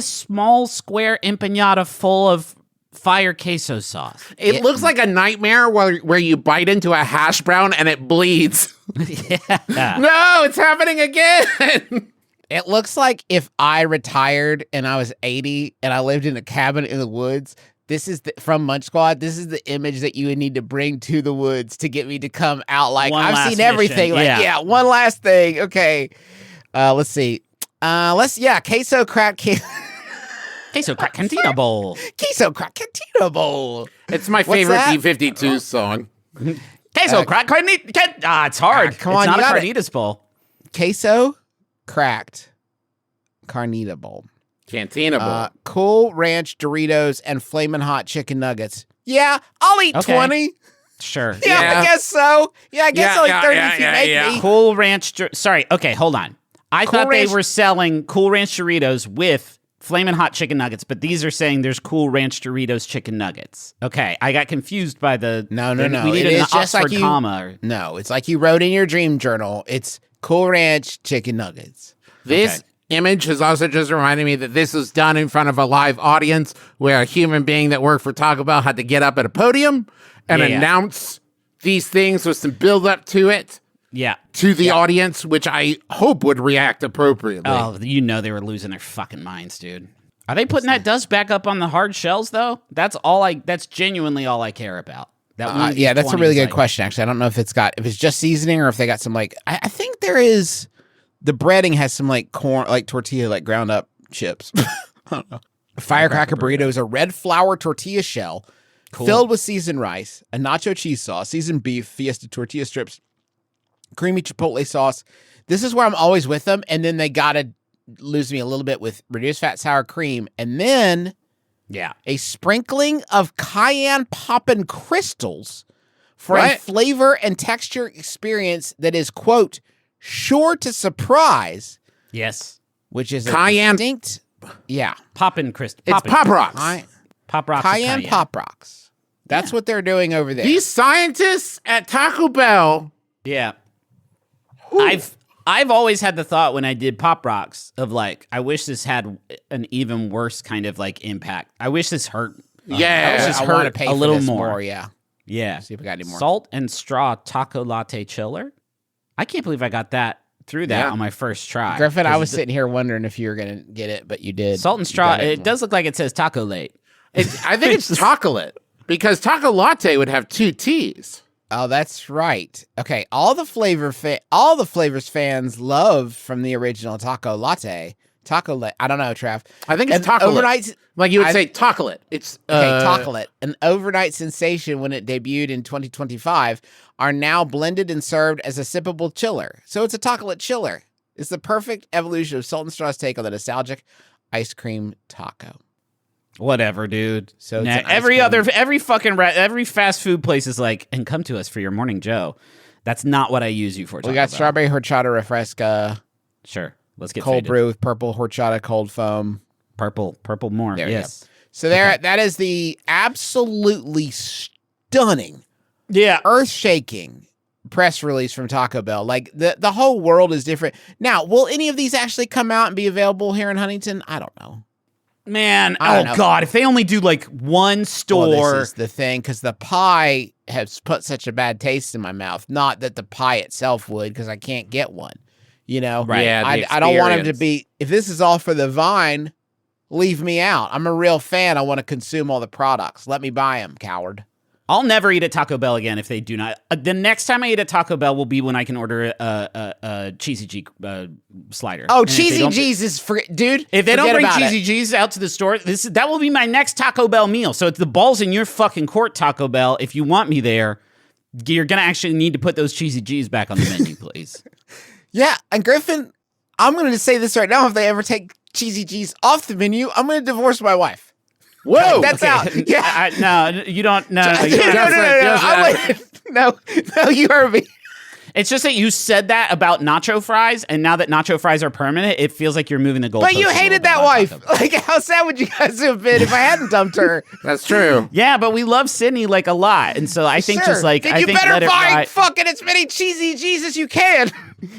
S5: small square empanada full of fire queso sauce.
S4: It looks like a nightmare where you bite into a hash brown and it bleeds. No, it's happening again.
S3: It looks like if I retired and I was 80 and I lived in a cabin in the woods. This is from Munch Squad. This is the image that you would need to bring to the woods to get me to come out like I've seen everything.
S5: Mission.
S3: One last thing. Okay. Let's see. Queso crack.
S5: Queso Crack Cantina Bowl.
S3: Queso Crack Cantina Bowl.
S4: It's my favorite B-52 song.
S5: Queso Crack Carnitas. It's hard.
S3: Come on,
S5: it's not
S3: you
S5: a
S3: got
S5: carnitas bowl.
S3: Queso Cracked Carnita Bowl.
S4: Cantina Bowl.
S3: Cool Ranch Doritos and Flamin' Hot Chicken Nuggets. Yeah, I'll eat 20.
S5: Sure.
S3: Yeah, I guess so. Yeah, I guess I'll eat 30 if you make me.
S5: Cool Ranch. Sorry. Okay, hold on. I thought they were selling Cool Ranch Doritos with Flamin' Hot Chicken Nuggets, but these are saying there's Cool Ranch Doritos Chicken Nuggets. Okay, I got confused by the...
S3: No.
S5: We needed an Oxford comma.
S3: No, it's like you wrote in your dream journal. It's Cool Ranch Chicken Nuggets.
S4: This image has also just reminded me that this was done in front of a live audience where a human being that worked for Taco Bell had to get up at a podium and announce these things with some build up to it.
S5: Yeah.
S4: To the audience, which I hope would react appropriately.
S5: Oh, you know they were losing their fucking minds, dude. Are they putting that dust back up on the hard shells, though? That's genuinely all I care about.
S3: That's a really good question, actually. I don't know if it's just seasoning or if they got some, like, I think there is... The breading has some like corn, like tortilla, like ground up chips. I don't know. Firecracker burrito is a red flour tortilla shell filled with seasoned rice, a nacho cheese sauce, seasoned beef, fiesta tortilla strips, creamy chipotle sauce. This is where I'm always with them. And then they got to lose me a little bit with reduced fat sour cream. And then a sprinkling of cayenne poppin' crystals for a flavor and texture experience that is, quote, sure to surprise.
S5: Yes.
S3: Which is
S4: cayenne.
S3: A distinct... Yeah.
S5: Poppin' crystal.
S4: It's Pop Rocks.
S5: Pop Rocks.
S3: Cayenne Pop Rocks. That's what they're doing over there.
S4: These scientists at Taco Bell.
S5: Yeah. I've always had the thought when I did Pop Rocks of like, I wish this had an even worse kind of like impact. I wish this hurt.
S3: I want to pay
S5: a little
S3: more.
S5: Yeah.
S3: See if we got any more.
S5: Salt and straw taco latte chiller. I can't believe I got that through that on my first try.
S3: Griffin, I was sitting here wondering if you were going to get it, but you did.
S5: Salt and straw, it does look like it says taco late.
S4: I think it's chocolate because taco latte would have 2 T's.
S3: Oh, that's right. Okay, all the flavors fans loved from the original taco latte. I don't know, Trav.
S4: I think it's taco-lit. Like you would say taco-lit. It's
S3: taco-lit. An overnight sensation when it debuted in 2025 are now blended and served as a sippable chiller. So it's a taco-lit chiller. It's the perfect evolution of Salt and Straw's take on the nostalgic ice cream taco.
S5: Whatever, dude.
S3: So
S5: every fast food place is like, and come to us for your morning Joe. That's not what I use you for.
S3: We got strawberry horchata refresca.
S5: Sure. Let's get
S3: cold
S5: faded.
S3: brew with purple horchata cold foam.
S5: Purple more. Yes.
S3: So that is the absolutely stunning, earth-shaking press release from Taco Bell. Like the whole world is different. Now, will any of these actually come out and be available here in Huntington? I don't know.
S5: Man, God, if they only do like one store.
S3: Well, this is the thing, because the pie has put such a bad taste in my mouth. Not that the pie itself would, because I can't get one. You know?
S5: Right.
S4: Yeah,
S3: I don't want him to be, if this is all for the vine, leave me out. I'm a real fan. I want to consume all the products. Let me buy them, coward.
S5: I'll never eat at Taco Bell again if they do not. The next time I eat at Taco Bell will be when I can order a Cheezy G slider.
S3: Oh, Cheezy G's is free, dude.
S5: If they don't bring Cheezy G's out to the store, that will be my next Taco Bell meal. So it's the ball's in your fucking court, Taco Bell. If you want me there, you're gonna actually need to put those Cheezy G's back on the menu, please.
S3: Yeah, and Griffin, I'm going to say this right now. If they ever take Cheezy G's off the menu, I'm going to divorce my wife.
S4: Whoa,
S3: that's out. Yeah,
S5: no, you don't. No,
S3: no, you heard me.
S5: It's just that you said that about nacho fries, and now that nacho fries are permanent, it feels like you're moving the goalposts.
S3: But you hated that wife. Like, how sad would you guys have been if I hadn't dumped her?
S4: That's true.
S5: Yeah, but we love Sydney like a lot, and so I think just like
S3: then
S5: I
S3: you
S5: think
S3: better buy fucking as many Cheezy G's as you can.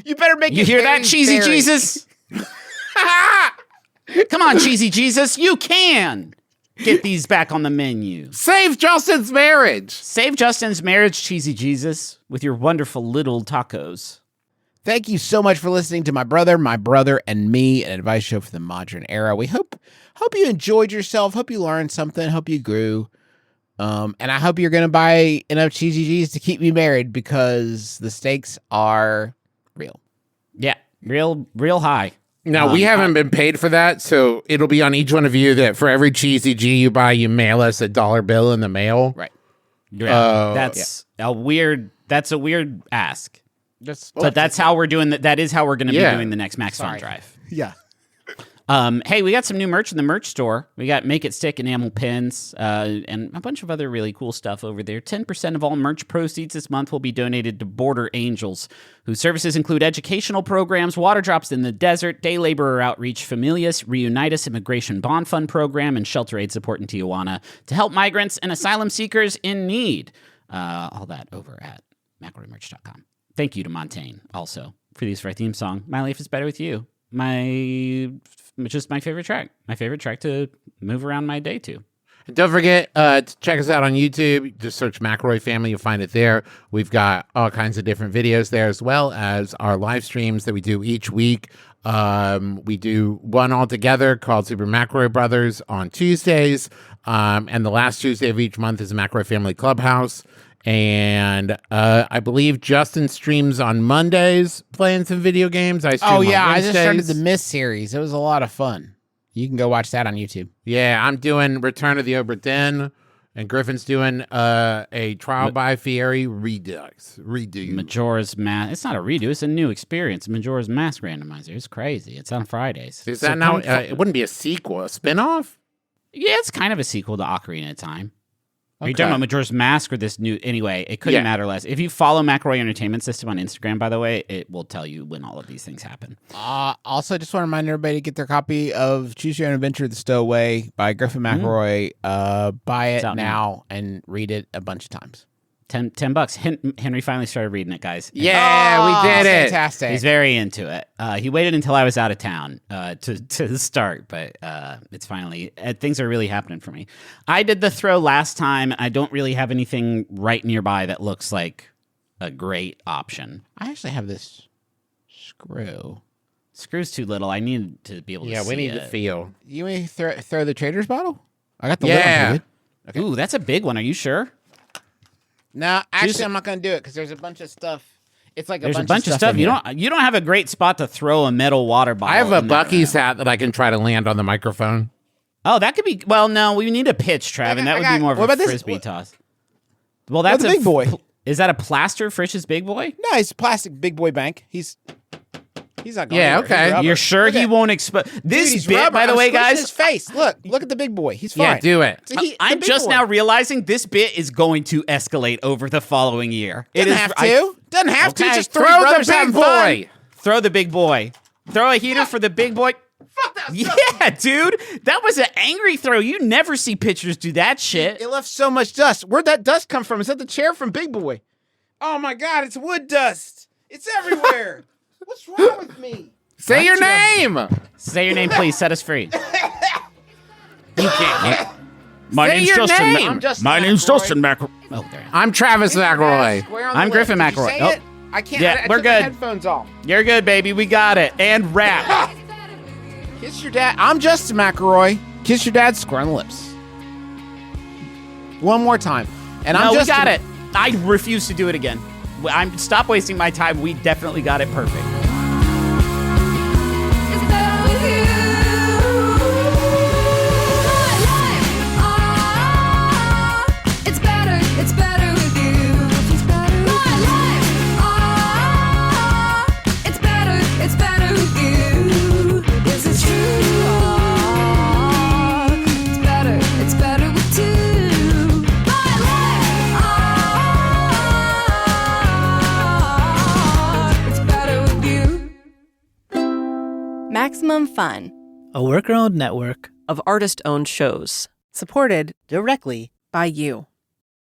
S3: You better make.
S5: You hear that, Cheezy Jesus? Come on, Cheezy Jesus, you can get these back on the menu.
S4: Save Justin's marriage.
S5: Save Justin's marriage, Cheezy Jesus, with your wonderful little tacos.
S3: Thank you so much for listening to my brother, and me, an advice show for the modern era. We hope you enjoyed yourself. Hope you learned something. Hope you grew. And I hope you're going to buy enough Cheezy G's to keep me married, because the stakes are real.
S5: Yeah, real high.
S4: No, we haven't been paid for that, so it'll be on each one of you that for every Cheezy G you buy, you mail us a $1 bill in the mail.
S5: Right. Yeah, that's a weird ask. But that's how we're doing that. That is how we're going to be doing the next Max Fun Drive.
S3: Yeah.
S5: Hey, we got some new merch in the merch store. We got Make It Stick enamel pins and a bunch of other really cool stuff over there. 10% of all merch proceeds this month will be donated to Border Angels, whose services include educational programs, water drops in the desert, day laborer outreach, Familias, Reunitas Immigration Bond Fund program, and shelter aid support in Tijuana to help migrants and asylum seekers in need. All that over at McElroymerch.com. Thank you to Montaigne also for the use of our theme song, My Life is Better With You. Just my favorite track. My favorite track to move around my day to.
S4: And don't forget to check us out on YouTube. Just search McElroy Family. You'll find it there. We've got all kinds of different videos there, as well as our live streams that we do each week. We do one all together called Super McElroy Brothers on Tuesdays. And the last Tuesday of each month is McElroy Family Clubhouse. And I believe Justin streams on Mondays playing some video games. I stream on Wednesdays.
S3: I just started the Myth series. It was a lot of fun. You can go watch that on YouTube.
S4: Yeah, I'm doing Return of the Obra Dinn, and Griffin's doing a Trial by Fieri redo.
S5: Majora's Mask. It's not a redo. It's a new experience. Majora's Mask randomizer. It's crazy. It's on Fridays.
S4: Is that now? It wouldn't be a sequel, a spinoff?
S5: Yeah, it's kind of a sequel to Ocarina of Time. Are you talking about Majora's Mask or this new? Anyway, it couldn't matter less. If you follow McElroy Entertainment System on Instagram, by the way, it will tell you when all of these things happen.
S3: Also, just want to remind everybody to get their copy of Choose Your Own Adventure: The Stowaway by Griffin McElroy. Buy it now and read it a bunch of times.
S5: $10. Henry finally started reading it, guys.
S4: Yeah, we did it.
S3: Fantastic.
S5: He's very into it. He waited until I was out of town to start, but it's finally things are really happening for me. I did the throw last time. I don't really have anything right nearby that looks like a great option.
S3: I actually have this screw.
S5: Screw's too little. I need to be able to see it.
S4: Yeah, we need to feel.
S3: You may throw the trader's bottle? I got the lid on it.
S5: Okay. Ooh, that's a big one. Are you sure?
S3: No, actually, I'm not going to do it because there's a bunch of stuff. It's like
S5: there's a bunch of stuff. You don't have a great spot to throw a metal water bottle.
S4: I have a Buc-ee's hat that I can try to land on the microphone.
S5: Oh, that could be. Well, no, we need a pitch, Trav, and that would be more of a frisbee toss. Well, that's
S3: a big boy.
S5: Is that a plaster Frisch's big boy?
S3: No, he's plastic big boy bank. He's not going.
S4: Yeah, okay.
S5: You're sure he won't expose this bit? By the way, guys,
S3: his face. Look at the big boy. He's fine.
S4: Yeah, do it.
S5: I'm just now realizing this bit is going to escalate over the following year.
S3: Doesn't have to. Just
S4: throw the big boy.
S5: Throw the big boy. Throw a heater for the big boy.
S3: Fuck that.
S5: Yeah, dude. That was an angry throw. You never see pitchers do that shit.
S3: It left so much dust. Where'd that dust come from? Is that the chair from Big Boy? Oh my God, it's wood dust. It's everywhere. What's wrong with me?
S4: Say your name.
S5: Say your name, please. Set us free.
S4: You can't.
S5: My name's Justin. My name's Justin McElroy.
S4: Oh, there. I'm Travis McElroy.
S5: I'm Griffin McElroy.
S3: Oh. I can't.
S5: Yeah,
S3: I
S5: we're
S3: took
S5: good.
S3: My headphones off.
S5: You're good, baby. We got it. And rap.
S3: Kiss your dad. I'm Justin McElroy. Kiss your dad's square on the lips. One more time. And
S5: we got it. I refuse to do it again. Stop wasting my time. We definitely got it perfect.
S11: Maximum Fun,
S12: a worker-owned network
S8: of artist-owned shows,
S11: supported
S12: directly
S11: by you.